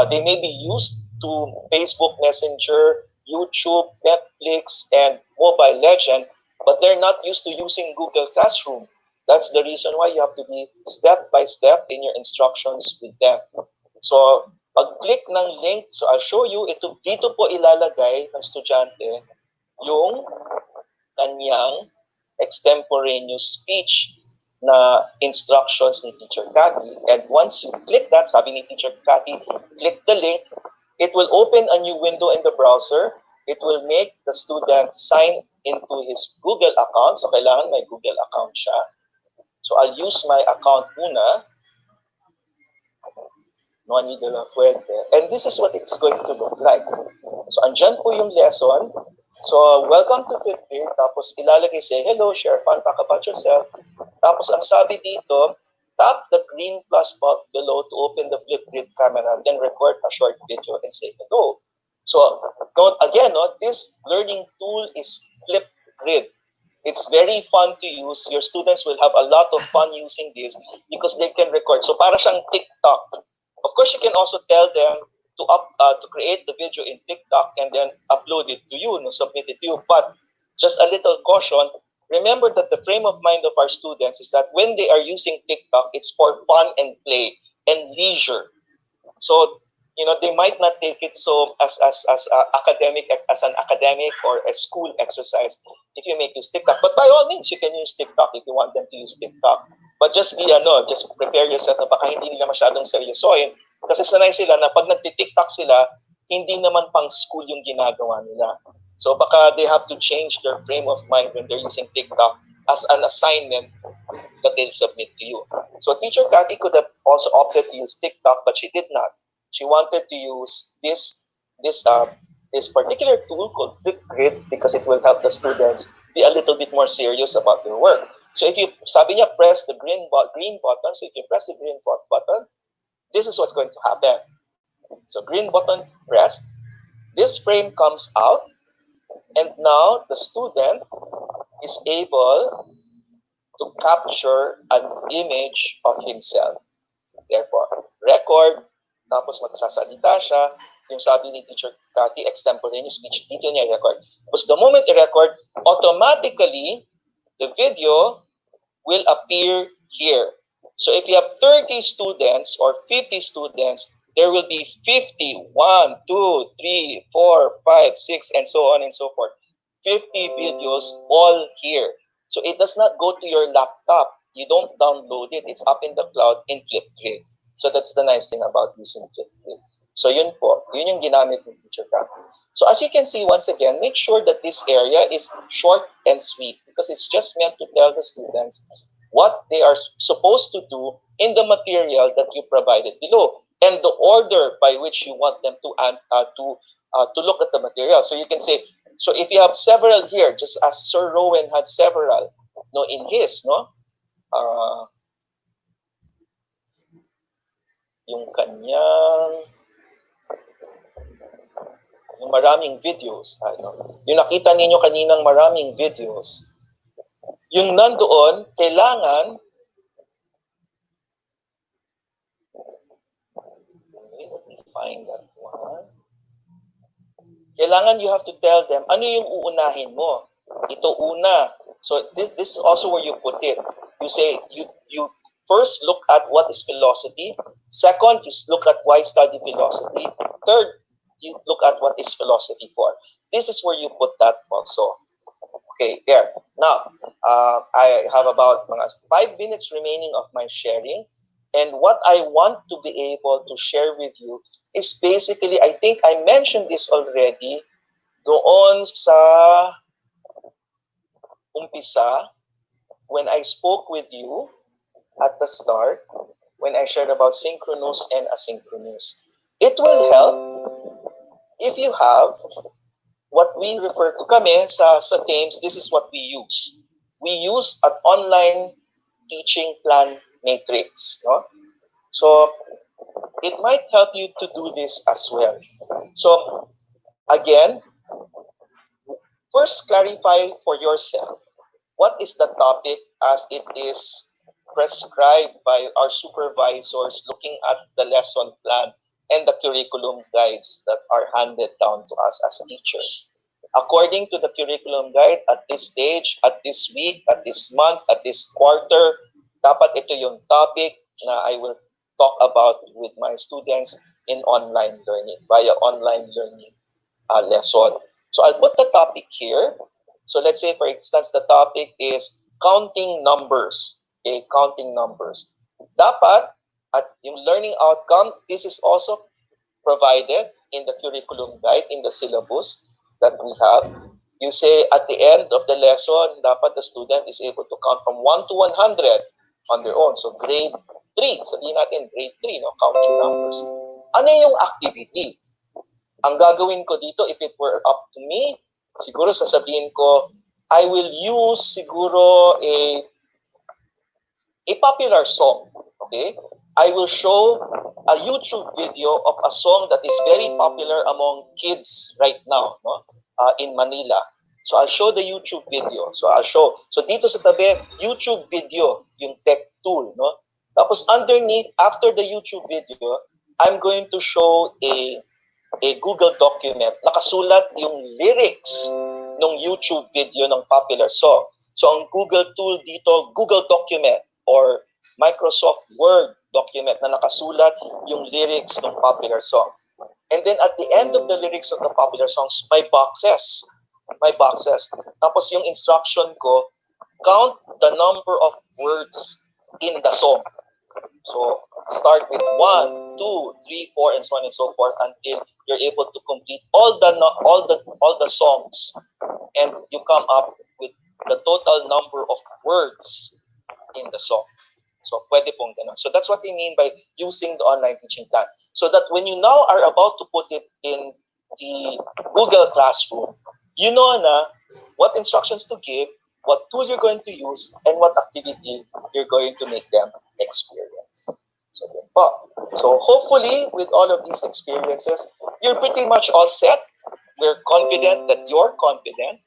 they may be used to Facebook Messenger, YouTube, Netflix, and Mobile Legend, but they're not used to using Google Classroom. That's the reason why you have to be step by step in your instructions with them. So, pag-click ng link, so I'll show you, dito po ilalagay ng estudyante yung kanyang extemporaneous speech na instructions ni Teacher Cathy. And once you click that, sabi ni Teacher Cathy, click the link, it will open a new window in the browser. It will make the student sign into his Google account. So, kailangan may Google account siya. So, I'll use my account muna. Noni de la Fuente. And this is what it's going to look like. So, andyan po yung lesson. So, welcome to 5th grade. Tapos, ilalagay say, hello, share fun fact about yourself. Tapos ang sabi dito, tap the green plus button below to open the flip grid camera, then record a short video and say hello. So note again, no, this learning tool is flip grid. It's very fun to use. Your students will have a lot of fun using this because they can record. So para siyang TikTok. Of course, you can also tell them to create the video in TikTok and then upload it to you, no, submit it to you. But just a little caution, remember that the frame of mind of our students is that when they are using TikTok, it's for fun and play and leisure. So, they might not take it so as an academic or a school exercise if you make use TikTok. But by all means, you can use TikTok if you want them to use TikTok. But just prepare yourself na baka hindi nila masyadong seryosohin kasi sanay sila na pag nagti-TikTok sila, hindi naman pang school yung ginagawa nila. So baka they have to change their frame of mind when they're using TikTok as an assignment that they'll submit to you. So Teacher Cathy could have also opted to use TikTok, but she did not. She wanted to use this particular tool called Flipgrid because it will help the students be a little bit more serious about their work. So if you, sabi niya, press the green button. So if you press the green button, this is what's going to happen. So green button pressed. This frame comes out, and now the student is able to capture an image of himself. Therefore, record, tapos magsasalita siya, yung sabi ni Teacher Cathy, extemporaneous speech, dito niya record. Because the moment you record, automatically, the video will appear here. So if you have 30 students or 50 students, there will be 50, 1, 2, 3, 4, 5, 6, and so on and so forth. 50 videos all here. So it does not go to your laptop. You don't download it. It's up in the cloud in Flipgrid. So that's the nice thing about using Flipgrid. So yun po, yun yung ginamit ng Teacher Cathy. So as you can see, once again, make sure that this area is short and sweet because it's just meant to tell the students what they are supposed to do in the material that you provided below and the order by which you want them to look at the material. So you can say, so if you have several here, just as Sir Rowan had several, in his, yung kanyang, yung maraming videos, yung nakita ninyo kaninang maraming videos, yung nandoon, kailangan, let me find that one. Kailangan you have to tell them, ano yung uunahin mo? Ito una. So this is also where you put it. You say, you first look at what is philosophy. Second, you look at why study philosophy. Third, you look at what is philosophy for. This is where you put that also. Okay, there. Now, I have about 5 minutes remaining of my sharing. And what I want to be able to share with you is basically, I think I mentioned this already, doon sa umpisa, when I spoke with you at the start, when I shared about synchronous and asynchronous. It will help if you have what we refer to kami sa Thames, this is what we use. We use an online teaching plan matrix. No? So, it might help you to do this as well. So, again, first clarify for yourself, what is the topic as it is prescribed by our supervisors looking at the lesson plan and the curriculum guides that are handed down to us as teachers. According to the curriculum guide, at this stage, at this week, at this month, at this quarter, dapat ito yung topic na I will talk about with my students in online learning, via online learning lesson. So I'll put the topic here. So let's say, for instance, the topic is counting numbers. Okay, counting numbers. Dapat, at yung learning outcome, this is also provided in the curriculum guide, in the syllabus that we have. You say at the end of the lesson, dapat the student is able to count from 1 to 100 on their own. So grade 3, sabihin natin grade 3, no, counting numbers. Ano yung activity? Ang gagawin ko dito, if it were up to me, siguro sasabihin ko, I will use siguro a popular song. Okay, I will show a YouTube video of a song that is very popular among kids right now, no? In Manila. So I'll show the YouTube video. So dito sa tabi, YouTube video, yung tech tool, no? Tapos underneath, after the YouTube video, I'm going to show a Google document. Nakasulat yung lyrics ng YouTube video ng popular song. So ang Google tool dito, Google document or Microsoft Word document na nakasulat yung lyrics ng popular song. And then at the end of the lyrics of the popular songs, may boxes. May boxes. Tapos yung instruction ko, count the number of words in the song. So start with 1, 2, 3, 4, and so on and so forth until you're able to complete all the songs, and you come up with the total number of words in the song. So pwede pong ganun. So that's what they mean by using the online teaching plan. So that when you now are about to put it in the Google Classroom, you know na what instructions to give, what tool you're going to use, and what activity you're going to make them experience. So, yun po. So hopefully, with all of these experiences, you're pretty much all set. We're confident that you're confident.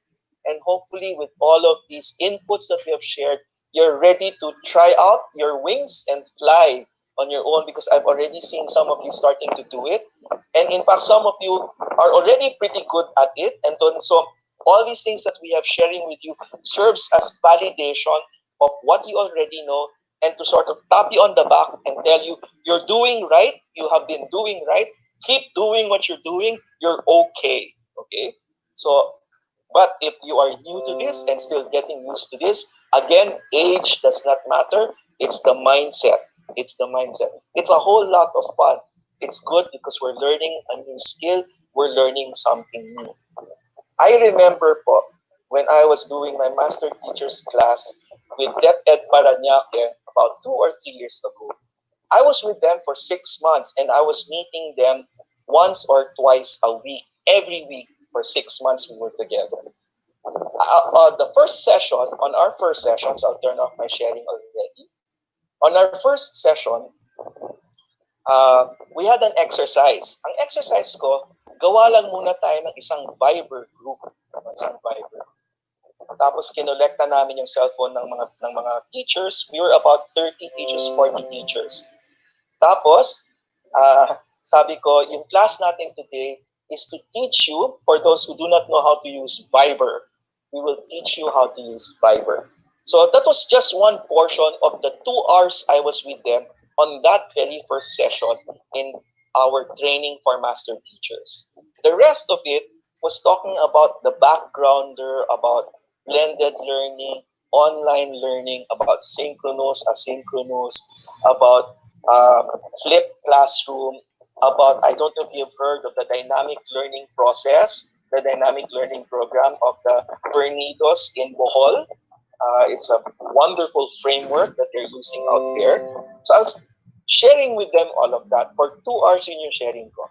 And hopefully, with all of these inputs that we have shared, you're ready to try out your wings and fly on your own, because I've already seen some of you starting to do it. And in fact, some of you are already pretty good at it. And so all these things that we have sharing with you serves as validation of what you already know, and to sort of tap you on the back and tell you, you're doing right, you have been doing right, keep doing what you're doing, you're okay. Okay? So, but if you are new to this and still getting used to this, again, age does not matter. It's the mindset. It's the mindset. It's a whole lot of fun. It's good because we're learning a new skill. We're learning something new. I remember po, when I was doing my master teacher's class with DepEd Paranaque about 2 or 3 years ago. I was with them for 6 months, and I was meeting them once or twice a week. Every week for 6 months we were together. The first session, on our first session, so I'll turn off my sharing already. On our first session, we had an exercise. Ang exercise ko, gawa lang muna tayo ng isang Viber group. Isang Viber. Tapos kinolekta namin yung cellphone ng mga teachers. We were about 30 teachers, 40 teachers. Tapos, sabi ko, yung class natin today is to teach you, for those who do not know how to use Viber, we will teach you how to use Viber. So that was just one portion of the 2 hours I was with them on that very first session in our training for master teachers. The rest of it was talking about the backgrounder, about blended learning, online learning, about synchronous, asynchronous, about flipped classroom, about, I don't know if you've heard of the dynamic learning process, the dynamic learning program of the Bernidos in Bohol. It's a wonderful framework that they're using out there. So I was sharing with them all of that for 2 hours in your sharing ko.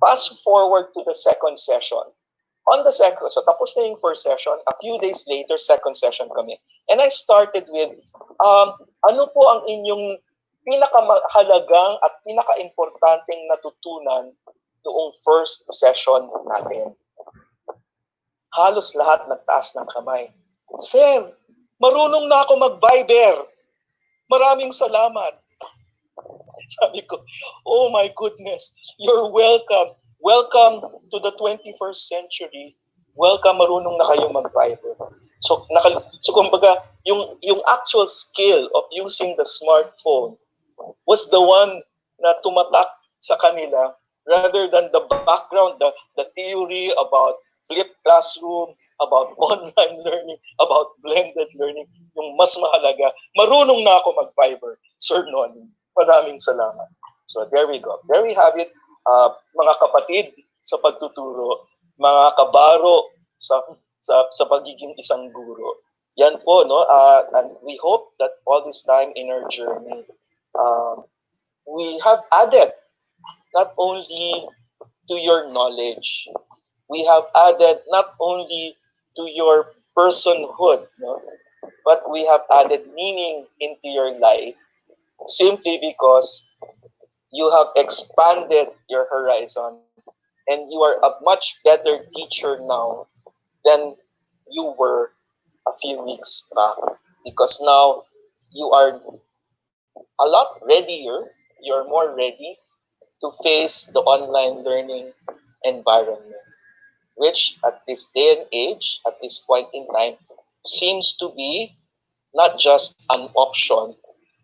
Fast forward to the second session. On the second, so tapos na yung first session, a few days later, second session kami. And I started with, ano po ang inyong pinakamahalagang at pinaka-importanting natutunan noong first session natin? Halos lahat nagtaas ng kamay. Sir, marunong na ako mag-Viber. Maraming salamat. Sabi ko, oh my goodness, you're welcome. Welcome to the 21st century. Welcome, marunong na kayo mag-Viber. So kumbaga, yung actual skill of using the smartphone was the one na tumatak sa kanila rather than the background, the theory about flipped classroom, about online learning, about blended learning. Yung mas mahalaga, marunong na ako mag-Viber. Sir Noni, maraming salamat. So there we go. There we have it. Mga kapatid sa pagtuturo, mga kabaro sa pagiging isang guro. Yan po, no? And we hope that all this time in our journey, we have added not only to your knowledge, we have added not only to your personhood, no? but we have added meaning into your life simply because you have expanded your horizon and you are a much better teacher now than you were a few weeks back, because now you are a lot readier, you're more ready to face the online learning environment, which at this day and age, at this point in time, seems to be not just an option,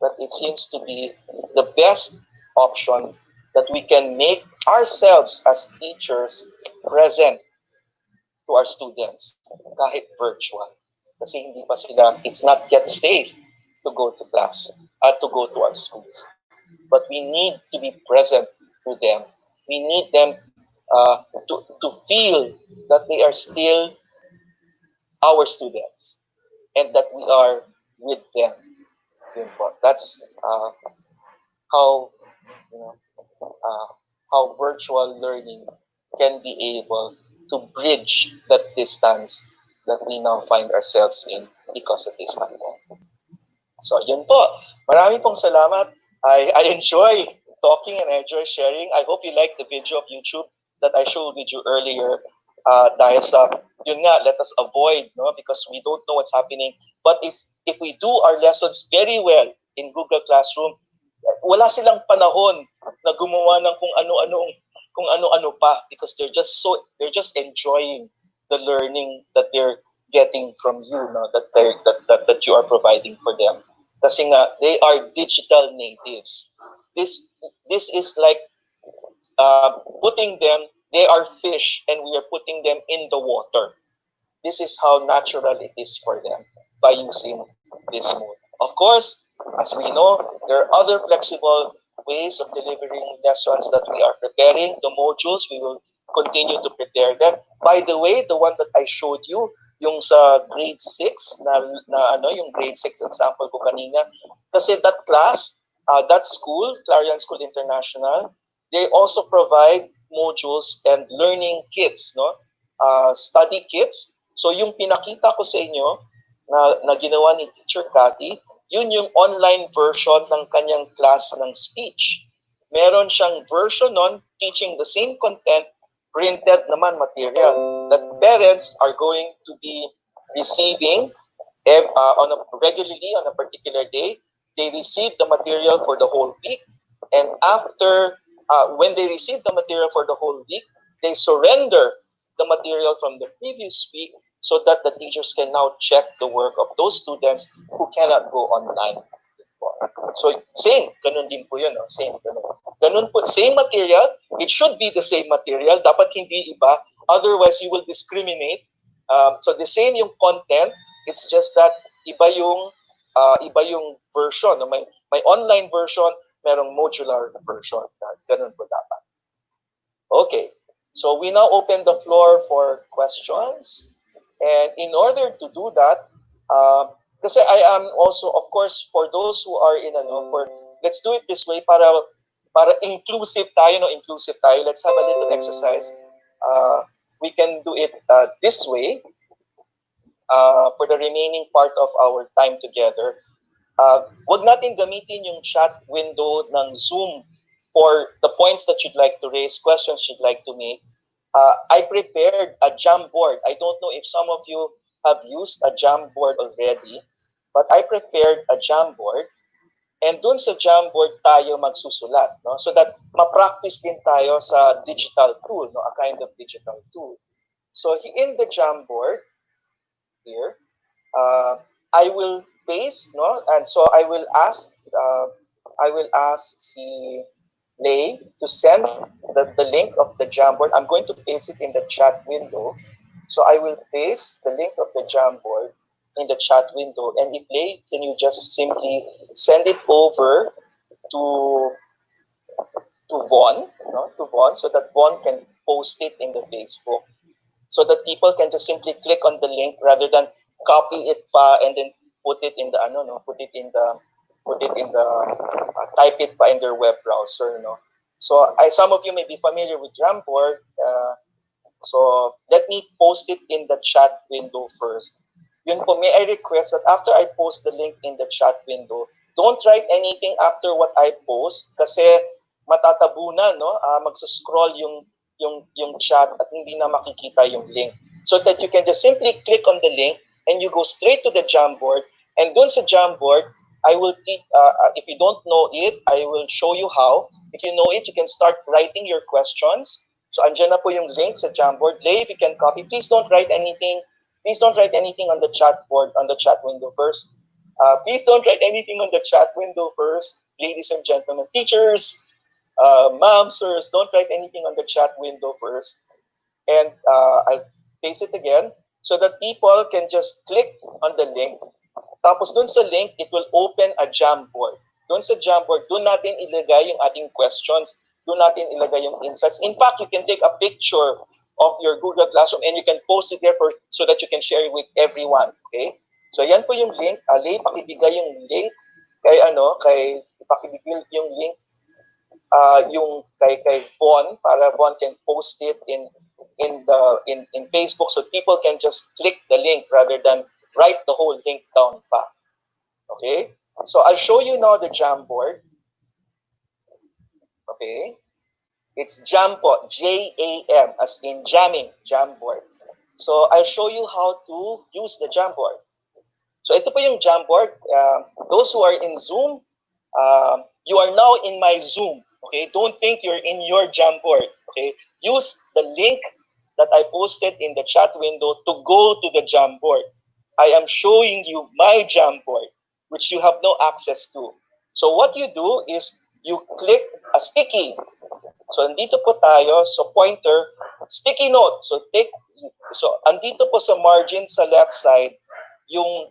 but it seems to be the best option that we can make ourselves as teachers present to our students kahit virtual. Kasi hindi pa sila, it's not yet safe to go to class, to go to our schools. But we need to be present to them. We need them to feel that they are still our students and that we are with them. Yun po. That's how you know uh, how virtual learning can be able to bridge that distance that we now find ourselves in because of this pandemic. So yun po. Marami pong salamat. I enjoy talking and I enjoy sharing. I hope you like the video of YouTube that I showed with you earlier. Dahil sa, yun nga, let us avoid, no? Because we don't know what's happening. But if we do our lessons very well in Google Classroom, wala silang panahon na gumawa ng kung ano-ano pa, because they're just enjoying the learning that they're getting from you, no, that you are providing for them, kasi nga they are digital natives. This is like putting them, they are fish and we are putting them in the water. This is how natural it is for them by using this mode. Of course, as we know, there are other flexible ways of delivering lessons that we are preparing. The modules, we will continue to prepare them. By the way, the one that I showed you, yung sa grade 6, yung grade 6 example ko kanina, kasi that class, that school, Clarion School International, they also provide modules and learning kits, no? Study kits. So yung pinakita ko sa inyo na ginawa ni Teacher Cathy, yun yung online version ng kanyang class ng speech. Meron siyang version nun teaching the same content, printed naman material that parents are going to be receiving regularly on a particular day. They receive the material for the whole week, and after when they receive the material for the whole week, they surrender the material from the previous week so that the teachers can now check the work of those students who cannot go online. So same, ganun din po yun, no? Same, ganun. Ganun po, same material, it should be the same material, dapat hindi iba, otherwise you will discriminate. So the same yung content, it's just that iba yung version. No? May online version, merong modular version. Ganun po dapat. Okay, so we now open the floor for questions. And in order to do that, kasi I am also, of course, for those who are in let's do it this way para inclusive tayo, no? Inclusive tayo. Let's have a little exercise. We can do it this way for the remaining part of our time together. Wag natin gamitin yung chat window ng Zoom for the points that you'd like to raise, questions you'd like to make. I prepared a Jamboard. I don't know if some of you have used a Jamboard already, but I prepared a Jamboard, and dun sa Jamboard tayo magsusulat, no? So that ma-practice din tayo sa digital tool, no? A kind of digital tool. So in the Jamboard here, I will paste, no? And so I will ask si Lay to send the link of the Jamboard. I'm going to paste it in the chat window. So I will paste the link of the Jamboard in the chat window. And if Lay, can you just simply send it over to Vaughn, no? To Vaughn, so that Vaughn can post it in the Facebook, so that people can just simply click on the link rather than copy it pa and then put it in the type it pa in their web browser, no? So some of you may be familiar with Jamboard. So let me post it in the chat window first. yun po, may I request that after I post the link in the chat window, don't write anything after what I post kasi matatabunan, no? Magsuscroll yung chat at hindi na makikita yung link. So that you can just simply click on the link and you go straight to the Jamboard. And dun sa Jamboard, I will teach, if you don't know it, I will show you how. If you know it, you can start writing your questions. So andyan na po yung link sa Jamboard. Lay, if you can copy, please don't write anything. Please don't write anything on the chat board, on the chat window first. Please don't write anything on the chat window first, ladies and gentlemen. Teachers, ma'am, sirs, don't write anything on the chat window first. And I'll paste it again so that people can just click on the link. Tapos dun sa link, it will open a Jamboard. Dun sa Jamboard, dun natin ilagay yung ating questions. Dun natin ilagay yung insights. In fact, you can take a picture of your Google Classroom and you can post it there so that you can share it with everyone. Okay? So yan po yung link. Alay, pakibigay yung link kay pakibigay yung link yung kay Bon para Bon can post it in Facebook so people can just click the link rather than write the whole link down pa. Okay? So I'll show you now the Jamboard. Okay? It's Jamboard, J-A-M, as in jamming, Jamboard. So I'll show you how to use the Jamboard. So ito po yung Jamboard. Those who are in Zoom, you are now in my Zoom. Okay? Don't think you're in your Jamboard. Okay? Use the link that I posted in the chat window to go to the Jamboard. I am showing you my Jamboard, which you have no access to. So what you do is you click a sticky. So andito po tayo, so pointer, sticky note. So andito po sa margin sa left side yung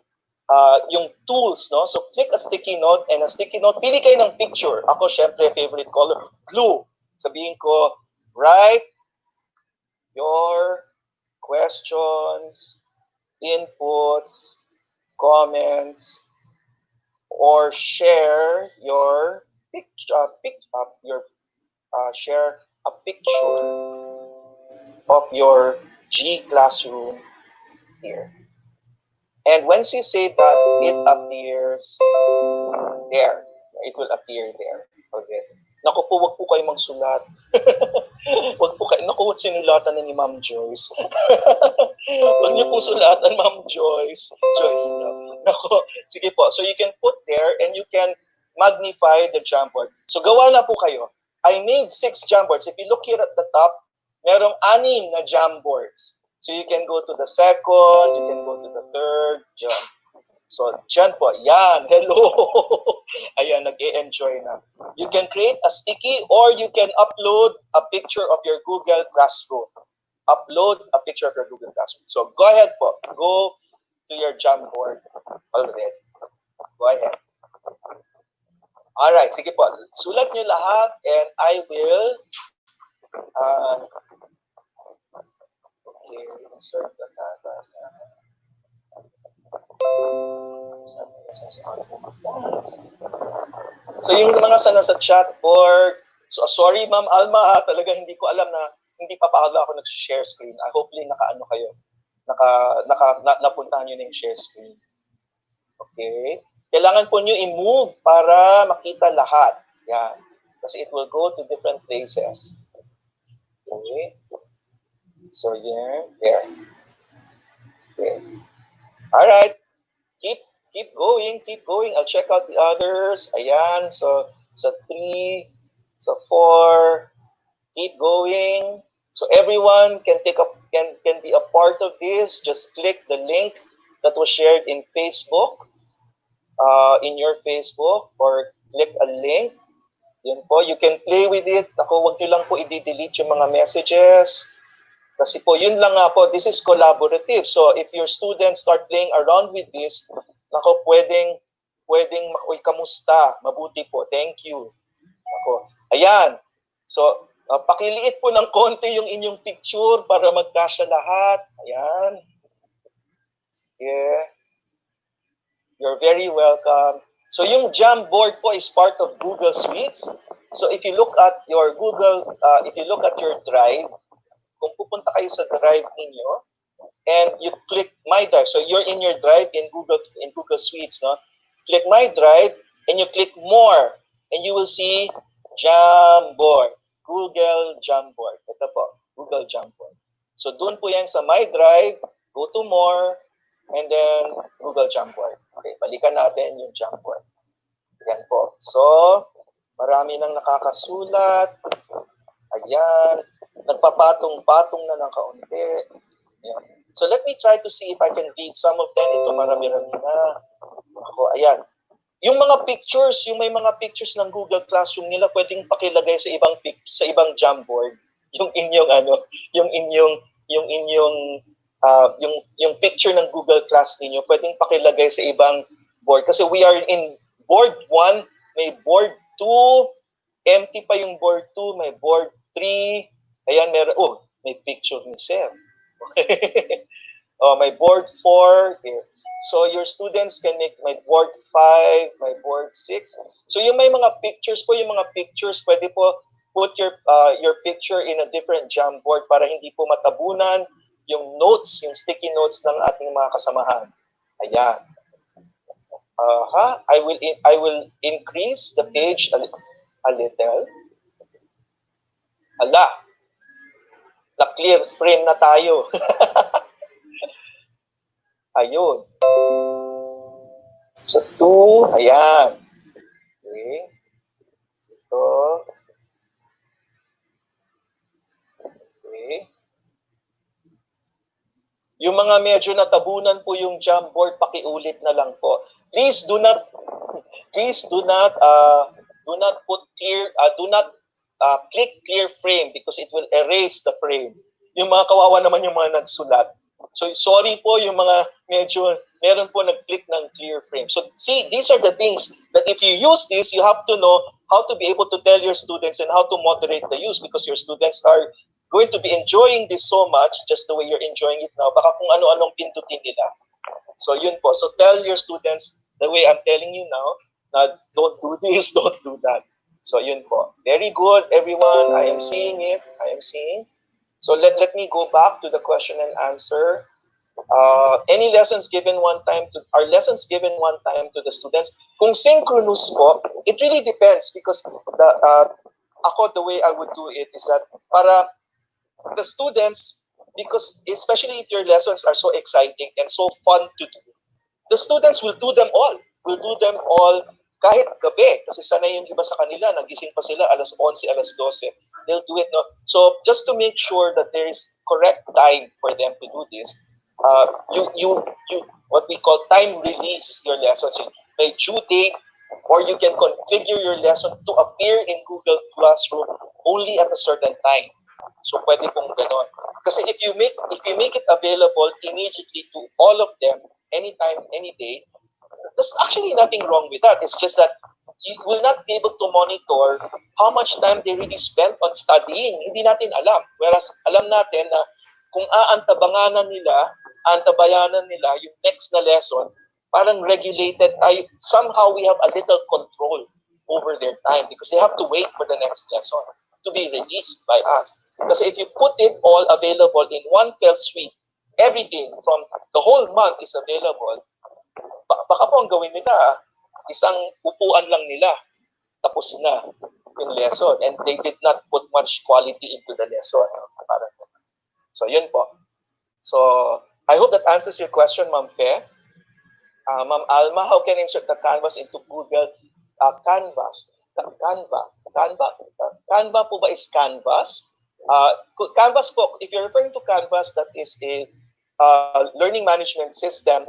tools, no? So click a sticky note and a sticky note, pili kayo ng picture. Ako syempre favorite color, blue. Sabihin ko, write your questions, inputs, comments, or share your share a picture of your G Classroom here. And once you save that, it appears there. It will appear there. Okay. Naku po, wag po kayo magsulat. Wag po kayo, naku, sinulatan na ni Ma'am Joyce. Wag niyo pong sulatan, Ma'am Joyce. Naku, sige po. So you can put there and you can magnify the Jamboard. So gawa na po kayo. I made 6 Jamboards. If you look here at the top, merong 6 na Jamboards. So you can go to the second, you can go to the third, yan. So, dyan po, yan, hello! Ayan, nag-e-enjoy na. You can create a sticky or you can upload a picture of your Google Classroom. Upload a picture of your Google Classroom. So, go ahead po. Go to your Jamboard already. Go ahead. Alright, sige po. Sulat niyo lahat and I will okay, insert the data. So yung mga sa chat board, so sorry Ma'am Alma, talaga hindi ko alam na hindi pa pala ako nag-share screen. Hopefully kayo. Napuntahan niyo na yung share screen. Okay? Kailangan po niyo i-move para makita lahat. Yan. Kasi it will go to different places. Okay? So yeah, there. Okay. All right. Keep going. I'll check out the others. Ayan. So 3, so 4. Keep going. So everyone can be a part of this. Just click the link that was shared in Facebook, in your Facebook, or click a link. Yun po. You can play with it. Ako, wag niyo lang po i-delete yung mga messages. Kasi po, yun lang nga po, this is collaborative. So, if your students start playing around with this, nako, pwedeng, uy, kamusta? Mabuti po. Thank you. Nako. Ayan. So, pakiliit po ng konti yung inyong picture para magkasya lahat. Ayan. Yeah. You're very welcome. So, yung Jamboard po is part of Google Suites. So, if you look at your Drive, kung pupunta kayo sa drive ninyo, and you click My Drive. So you're in your Drive in Google Suites, no? Click My Drive and you click More, and you will see Jamboard, Google Jamboard. Ito po, Google Jamboard. So doon po yan sa My Drive, go to More, and then Google Jamboard. Okay, balikan natin yung Jamboard. Yan po. So, marami nang nakakasulat. Ayan. Nagpapatong-patong na ng kaunti. Ayan. So, let me try to see if I can read some of them. Ito, marami-rami na. Ako, ayan. Yung mga pictures, yung may mga pictures ng Google Classroom nila, pwedeng pakilagay sa ibang Jamboard. Yung inyong yung picture ng Google Class ninyo, pwedeng pakilagay sa ibang board. Kasi we are in board 1, may board 2, empty pa yung board 2, may board 3. Ayan, may picture ni Sir. May board 4 here. So your students can make my board 5, my board 6. So yung may mga pictures po, pwede po put your picture in a different Jamboard para hindi po matabunan yung notes, yung sticky notes ng ating mga kasamahan. Ayan. I will increase the page a little. Hala. Na-clear frame na tayo. Ayun. So, 2. Ayan. Okay. Ito. Okay. Yung mga medyo natabunan po yung Jamboard, pakiulit na lang po. Please do not click clear frame because it will erase the frame. Yung mga kawawa naman yung mga nagsulat. So sorry po yung mga meron po nag-click ng clear frame. So see, these are the things that if you use this, you have to know how to be able to tell your students and how to moderate the use because your students are going to be enjoying this so much just the way you're enjoying it now. Baka kung ano-anong pindutin nila. So yun po. So tell your students the way I'm telling you now, na don't do this, don't do that. So yun po. Very good, everyone. I am seeing it. So let me go back to the question and answer. Any lessons given one time to the students? Kung synchronous po, it really depends because the way I would do it is that para the students, because especially if your lessons are so exciting and so fun to do, the students will do them all. Kahit gabi. Kasi sanay yung iba sa kanila, nagising pa sila alas 11, alas 12. They'll do it. No? So just to make sure that there is correct time for them to do this, you what we call time release your lessons. May due date, or you can configure your lesson to appear in Google Classroom only at a certain time. So pwede pong ganon. Kasi if you make it available immediately to all of them, anytime, any day, there's actually nothing wrong with that. It's just that you will not be able to monitor how much time they really spent on studying. Hindi natin alam. Whereas alam natin na kung aantabayanan nila yung next na lesson, parang regulated tayo. Somehow we have a little control over their time because they have to wait for the next lesson to be released by us. Kasi if you put it all available in one fell sweep, everything from the whole month is available, baka po ang gawin nila, isang upuan lang nila, tapos na yung lesson. And they did not put much quality into the lesson. So yun po. So I hope that answers your question, Ma'am Fe. Ma'am Alma, how can I insert the Canvas into Google Canvas? Canva po ba is Canvas? Canvas po, if you're referring to Canvas, that is a learning management system.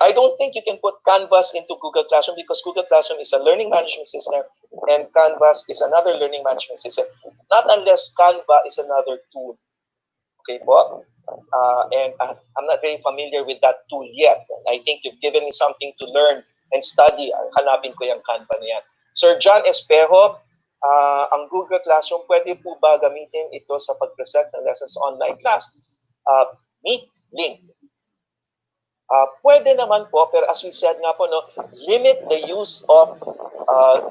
I don't think you can put Canvas into Google Classroom because Google Classroom is a learning management system and Canvas is another learning management system. Not unless Canva is another tool. Okay po? And I'm not very familiar with that tool yet. I think you've given me something to learn and study. Hanapin ko yung Canva na yan. Sir John Espejo, ang Google Classroom, pwede po ba gamitin ito sa pag-present ng lessons online class? Meet link. Pwede naman po, pero as we said nga po, no, limit the use of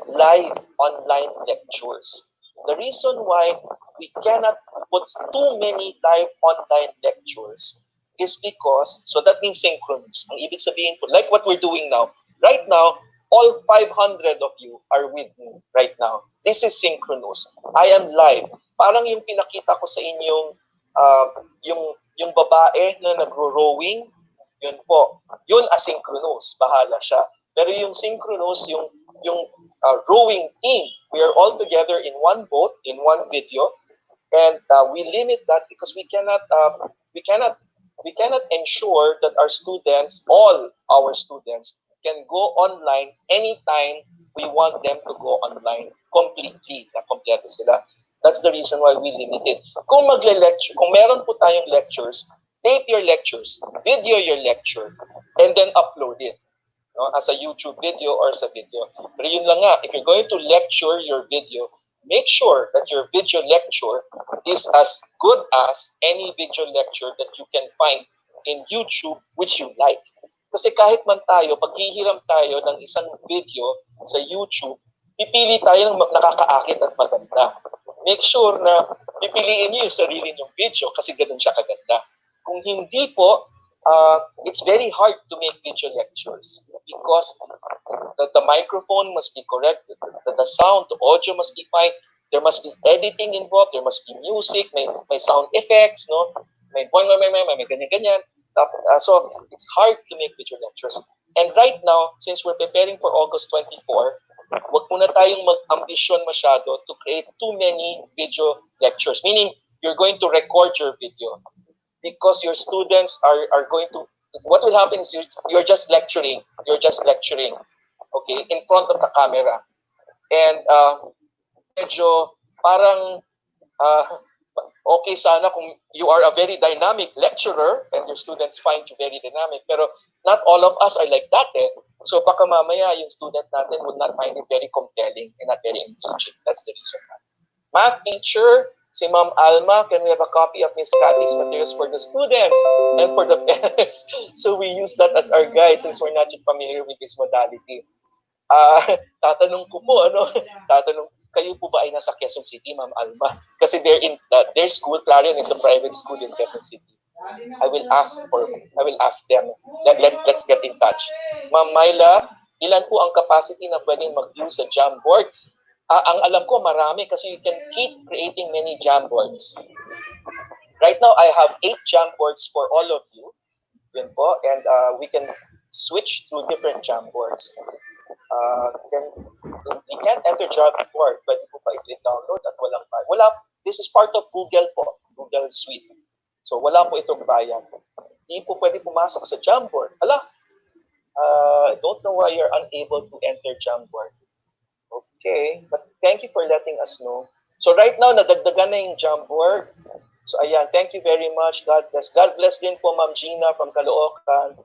live online lectures. The reason why we cannot put too many live online lectures is because, so that means synchronous. Ang ibig sabihin po, like what we're doing now. Right now, all 500 of you are with me right now. This is synchronous. I am live. Parang yung pinakita ko sa inyong, yung babae na nagro-rowing, yun po. Yun asynchronous. Bahala siya. Pero yung synchronous, yung rowing team, we are all together in one boat, in one video, and we limit that because we cannot ensure that our students, all our students, can go online anytime we want them to go online completely. Na kompleto sila. That's the reason why we limit it. Kung magle-lecture, kung meron po tayong lectures, tape your lectures, video your lecture, and then upload it. No, as a YouTube video or sa video. Pero yun lang nga, if you're going to lecture your video, make sure that your video lecture is as good as any video lecture that you can find in YouTube which you like. Kasi kahit man tayo, paghihiram tayo ng isang video sa YouTube, pipili tayo ng nakakaakit at maganda. Make sure na pipiliin niyo yung sarili niyong video kasi ganun siya kaganda. Kung hindi po, it's very hard to make video lectures because the microphone must be correct, the sound, the audio must be fine, there must be editing involved, there must be music, may sound effects, no? May ganyan-ganyan. So it's hard to make video lectures. And right now, since we're preparing for August 24, wag muna tayong mag-ambisyon masyado to create too many video lectures. Meaning, you're going to record your video. Because your students are going to, what will happen is you're just lecturing, okay, in front of the camera. And medyo parang okay sana kung you are a very dynamic lecturer and your students find you very dynamic, pero not all of us are like that eh. So baka mamaya yung student natin would not find it very compelling and not very engaging. That's the reason. Math teacher, si Ma'am Alma, can we have a copy of Miss Cathy's materials for the students and for the parents? So we use that as our guide since we're not yet familiar with this modality. Tatanong ko po, kayo po ba ay nasa Quezon City, Ma'am Alma? Kasi their school, Clarion, is a private school in Quezon City. I will ask them. Let's get in touch. Ma'am Myla, ilan po ang capacity na pwedeng mag-view sa Jamboard? Ang alam ko marami kasi you can keep creating many Jamboards. Right now, I have 8 Jamboards for all of you. Yun po, and we can switch through different Jamboards. We can't enter Jamboard, pwede po pa i-download at walang bayad. This is part of Google po, Google Suite. So wala po itong bayan. Hindi po pwede pumasok sa Jamboard. I don't know why you're unable to enter Jamboard. Okay, but thank you for letting us know. So right now, nadagdagan na yung Jamboard. So ayan, thank you very much. God bless. God bless din po Ma'am Gina from Caloocan.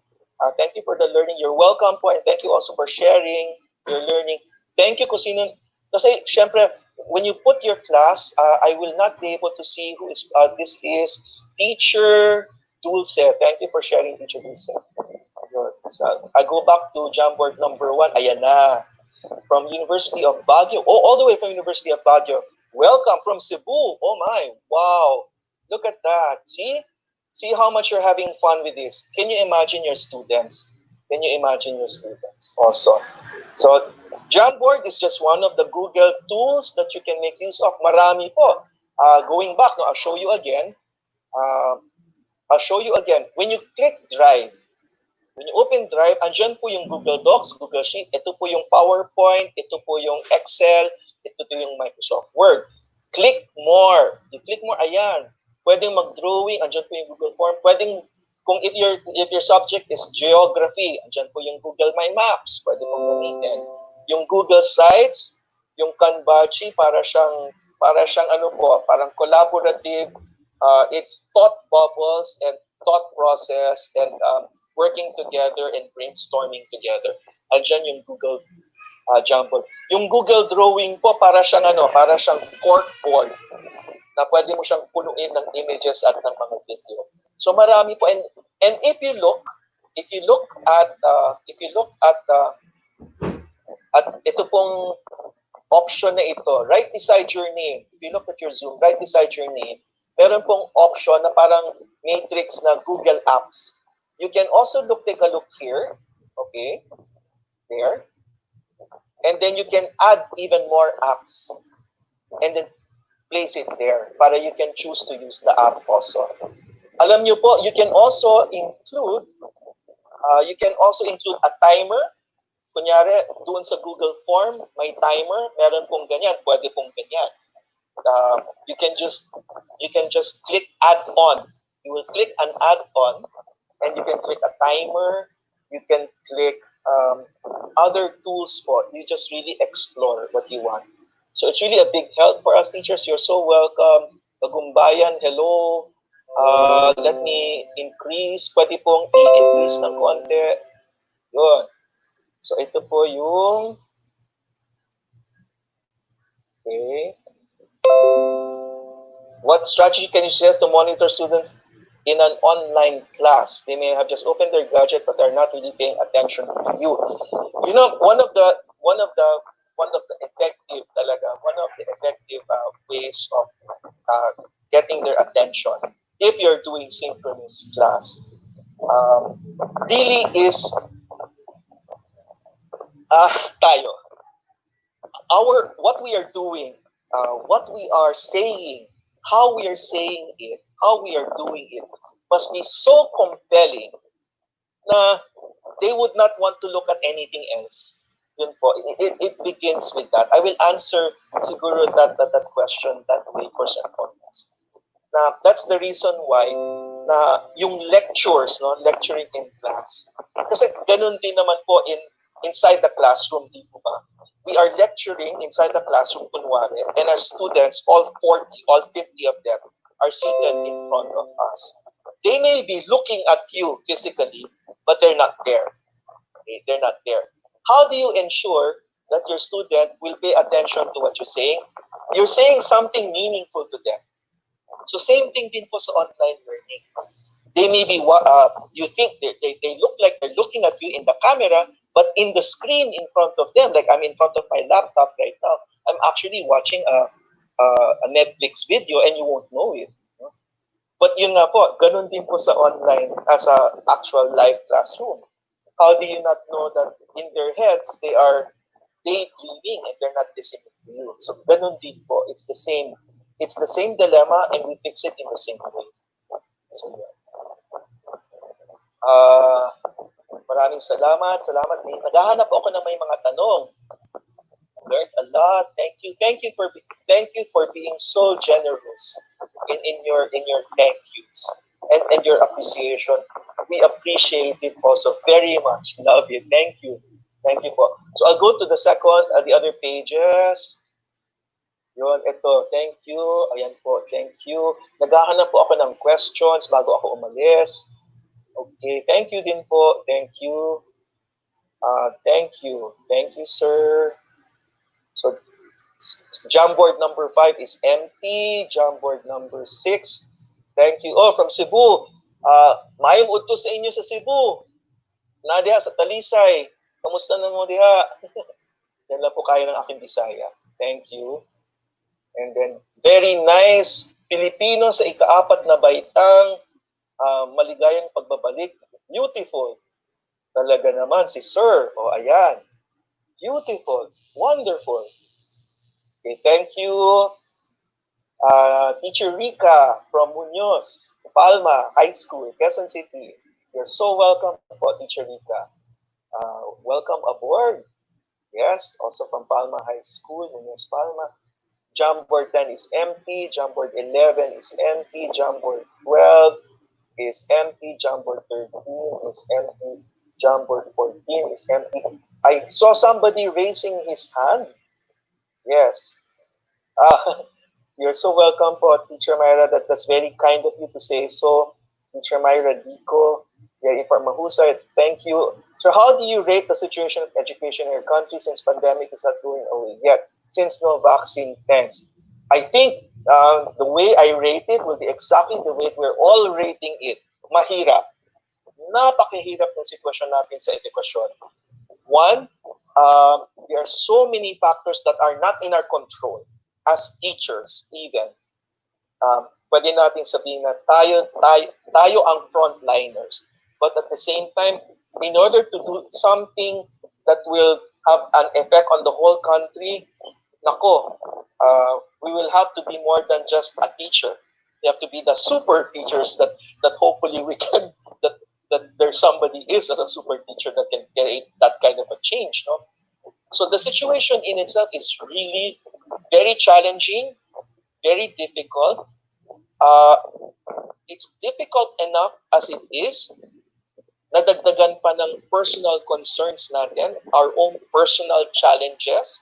Thank you for the learning. You're welcome po and thank you also for sharing your learning. Thank you kung sino. Kasi syempre, when you put your class, I will not be able to see who is, this is Teacher Dulce. Thank you for sharing, Teacher Dulce. So, I go back to Jamboard number 1. Ayan na. From University of Baguio. Oh, all the way from University of Baguio. Welcome from Cebu. Oh my, wow. Look at that. See how much you're having fun with this. Can you imagine your students? Also? So, Jamboard is just one of the Google tools that you can make use of. Marami po. Going back, I'll show you again. When you click Drive, when you open Drive, andyan po yung Google Docs, Google Sheet, ito po yung PowerPoint, ito po yung Excel, ito po yung Microsoft Word. Click more. You click more, ayan. Pwedeng mag-drawing, andyan po yung Google Form. Pwedeng, if your subject is geography, andyan po yung Google My Maps, pwede mong gamitin. Yung Google Sites, yung Kanbachi, para siyang parang collaborative. It's thought bubbles and thought process and working together and brainstorming together. Andyan yung Google Jamboard. Yung Google Drawing po para siyang corkboard na pwede mo siyang punuin ng images at ng mga video. So marami po, and if you look at ito pong option na ito, right beside your name. If you look at your Zoom, right beside your name, meron pong option na parang matrix na Google Apps. You can also take a look here, okay, there, and then you can add even more apps, and then place it there para you can choose to use the app also. Alam nyo po, you can also include a timer. Kunyari, doon sa Google Form, may timer, meron pong ganyan, pwede pong ganyan. You can just click add on. You will click an add on, and you can click a timer. You can click other tools for you. Just really explore what you want. So it's really a big help for us teachers. You're so welcome. Gagumbayan, hello. Let me increase. Pwede pong i-increase ng konti. Yun. So ito po yung okay. What strategy can you suggest to monitor students in an online class? They may have just opened their gadget but are not really paying attention to you. You know, one of the effective ways of getting their attention if you're doing synchronous class really is tayo. What we are doing, what we are saying, how we are saying it, how we are doing it must be so compelling na they would not want to look at anything else. Yun po, it begins with that. I will answer siguro that question that way first and foremost. Na that's the reason why na yung lectures, no, lecturing in class. Kasi ganun din naman po inside the classroom, di po ba? We are lecturing inside the classroom, kunwari, and our students, all 40, all 50 of them, are seated in front of us. They may be looking at you physically, but they're not there. Okay? They're not there. How do you ensure that your student will pay attention to what you're saying? You're saying something meaningful to them. So same thing din po sa online learning. They may be, you think they look like they're looking at you in the camera, but in the screen in front of them, like I'm in front of my laptop right now, I'm actually watching a Netflix video and you won't know it. But yun nga po, ganun din po sa online as a actual live classroom. How do you not know that in their heads they are daydreaming and they're not listening to you? So ganun din po, it's the same dilemma and we fix it in the same way. So yeah. Maraming salamat. Naghahanap ako ng may mga tanong. Learned a lot. Thank you for being so generous in your thank yous and your appreciation. We appreciate it also very much. Love you. Thank you po. So I'll go to the other pages. Yun, ito. Thank you. Ayan po. Thank you. Naghahanap po ako ng questions bago ako umalis. Okay. Thank you din po. Thank you. Thank you, sir. So, Jamboard number 5 is empty. Jamboard number 6. Thank you. Oh, from Cebu. Mayong udto sa inyo sa Cebu. Nadia sa Talisay. Kamusta na mo diha? Yan lang po kayo ng aking Bisaya. Thank you. And then, very nice. Filipino sa ika-4 na baitang. Maligayang pagbabalik. Beautiful. Talaga naman si Sir. O, ayan. Beautiful. Wonderful. Okay, thank you. Teacher Rica from Muñoz, Palma High School, Quezon City. You're so welcome po, Teacher Rica. Welcome aboard. Yes, also from Palma High School, Muñoz, Palma. Jamboard 10 is empty. Jamboard 11 is empty. Jamboard 12 is empty. Jamboard 13 is empty. Jamboard 14 is empty. I saw somebody raising his hand. Yes. You're so welcome po, Teacher Myra. That's very kind of you to say so. Teacher Myra Dico, yeah, for mahusay, thank you. So how do you rate the situation of education in your country since pandemic is not going away yet? Since no vaccine, thanks. I think the way I rate it will be exactly the way we're all rating it. Mahirap. Napakahirap ng sitwasyon natin sa edukasyon. One, there are so many factors that are not in our control as teachers even. pwede natin sabihin na tayo ang frontliners. But at the same time, in order to do something that will have an effect on the whole country, we will have to be more than just a teacher. We have to be the super teachers that hopefully we can, that there's somebody is as a super teacher that can create that kind of a change. No? So the situation in itself is really very challenging, very difficult. It's difficult enough as it is. Nadagdagan pa ng personal concerns natin, our own personal challenges,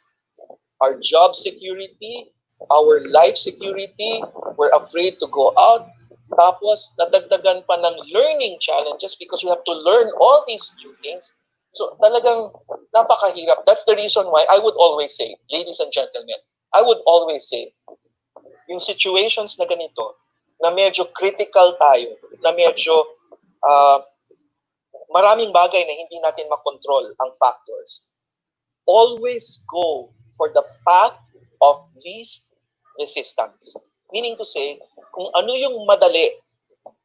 our job security, our life security. We're afraid to go out. Tapos, nadagdagan pa ng learning challenges because we have to learn all these new things. So, talagang napakahirap. That's the reason why I would always say, ladies and gentlemen, I would always say, yung situations na ganito, na medyo critical tayo, na medyo maraming bagay na hindi natin makontrol ang factors, always go for the path of least resistance. Meaning to say, kung ano yung madali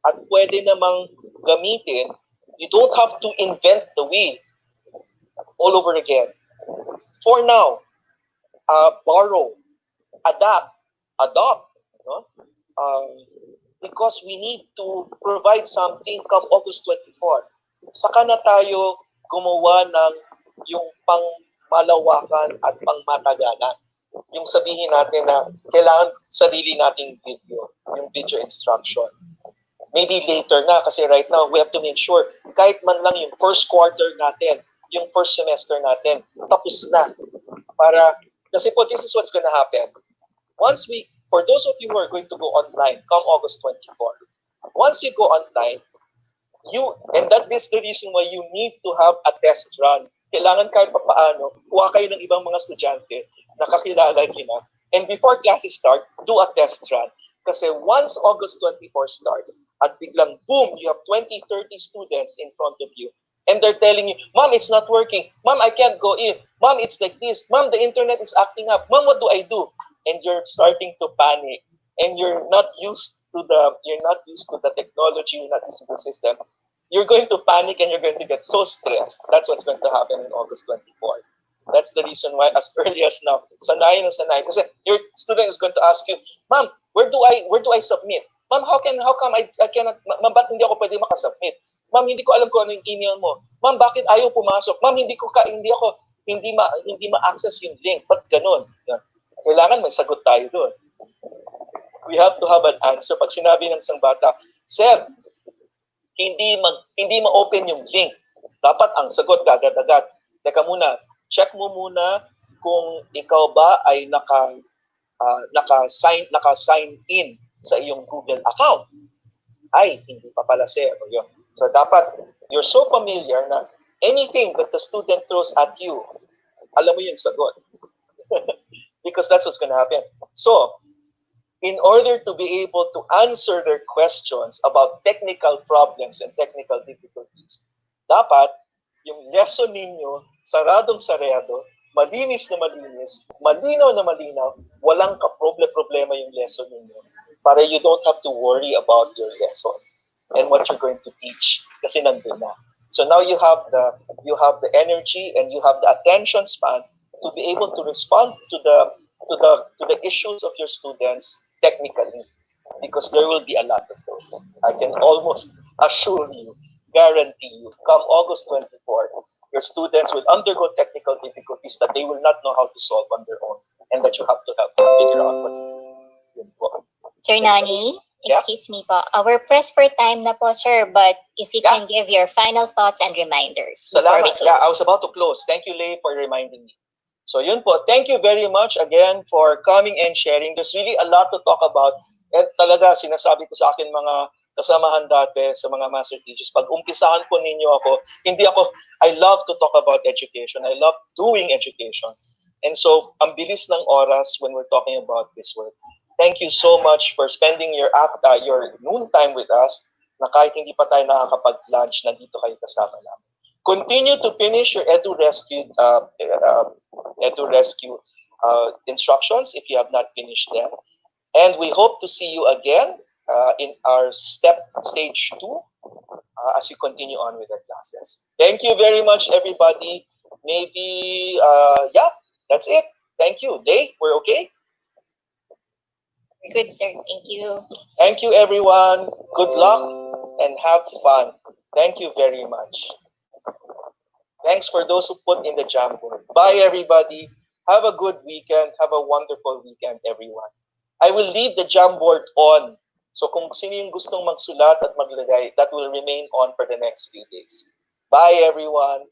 at pwede namang gamitin, you don't have to invent the wheel all over again. For now, borrow, adapt, adopt, no? Because we need to provide something come August 24. Saka na tayo gumawa ng yung pangmalawakan at pangmatagalan. Yung sabihin natin na kailangan sarili nating video, yung video instruction. Maybe later na kasi right now we have to make sure kahit man lang yung first quarter natin, yung first semester natin, tapos na. Para, kasi po this is what's gonna happen. Once we, for those of you who are going to go online come August 24, once you go online, and that is the reason why you need to have a test run. Kailangan kahit papaano, kuha kayo ng ibang mga estudyante, nakakilala nyo na, and before classes start, do a test run. Kasi once August 24 starts, at biglang boom, you have 20, 30 students in front of you, and they're telling you, Mom, it's not working. Mom, I can't go in. Mom, it's like this. Mom, the internet is acting up. Mom, what do I do? And you're starting to panic, and you're not used to the technology, you're not used to the system. You're going to panic and you're going to get so stressed. That's what's going to happen in August 24. That's the reason why as early as now, sanay na sanay. Kasi your student is going to ask you, Ma'am, where do I submit? Ma'am, how come I cannot, ma'am, ba't hindi ako pwede makasubmit? Ma'am, hindi ko alam kung ano yung email mo. Ma'am, bakit ayaw pumasok? Ma'am, hindi ma-access yung link. Ba't ganun? Kailangan may sagot tayo doon. We have to have an answer. Pag sinabi ng isang bata, Sir, hindi ma-open yung link. Dapat ang sagot agad-agad. Teka muna, check mo muna kung ikaw ba ay naka-sign in sa iyong Google account. Ay, hindi pa pala sir. So dapat, you're so familiar na anything that the student throws at you, alam mo yung sagot. Because that's what's gonna happen. So, in order to be able to answer their questions about technical problems and technical difficulties, dapat yung lesson ninyo, saradong-sarado, malinis na malinis, malinaw na malinaw, walang ka-problema yung lesson ninyo para you don't have to worry about your lesson and what you're going to teach kasi nandun na. So now you have the energy and you have the attention span to be able to respond to the issues of your students technically, because there will be a lot of those. I can almost assure you, guarantee you, come August 24, your students will undergo technical difficulties that they will not know how to solve on their own, and that you have to help them figure out what to do. Sir Nani, excuse me po. We're pressed for time na po, sir, but if you can give your final thoughts and reminders before we Salamat. close. I was about to close. Thank you, Lay, for reminding me. So yun po, thank you very much again for coming and sharing. There's really a lot to talk about. At talaga, sinasabi ko sa akin mga kasamahan dati sa mga master teachers, pag umpisahan po ninyo ako, I love to talk about education. I love doing education. And so, ang bilis ng oras when we're talking about this work. Thank you so much for spending your noon time with us, na kahit hindi pa tayo nakakapag-lunch, nandito kayo kasama namin. Continue to finish your EduRescue instructions if you have not finished them. And we hope to see you again in our stage 2 as we continue on with our classes. Thank you very much, everybody. Maybe, yeah, that's it. Thank you. Day, we're okay? Good, sir. Thank you. Thank you, everyone. Good luck and have fun. Thank you very much. Thanks for those who put in the Jamboard. Bye, everybody. Have a good weekend. Have a wonderful weekend, everyone. I will leave the Jamboard on. So kung sino yung gustong magsulat at maglagay, that will remain on for the next few days. Bye, everyone.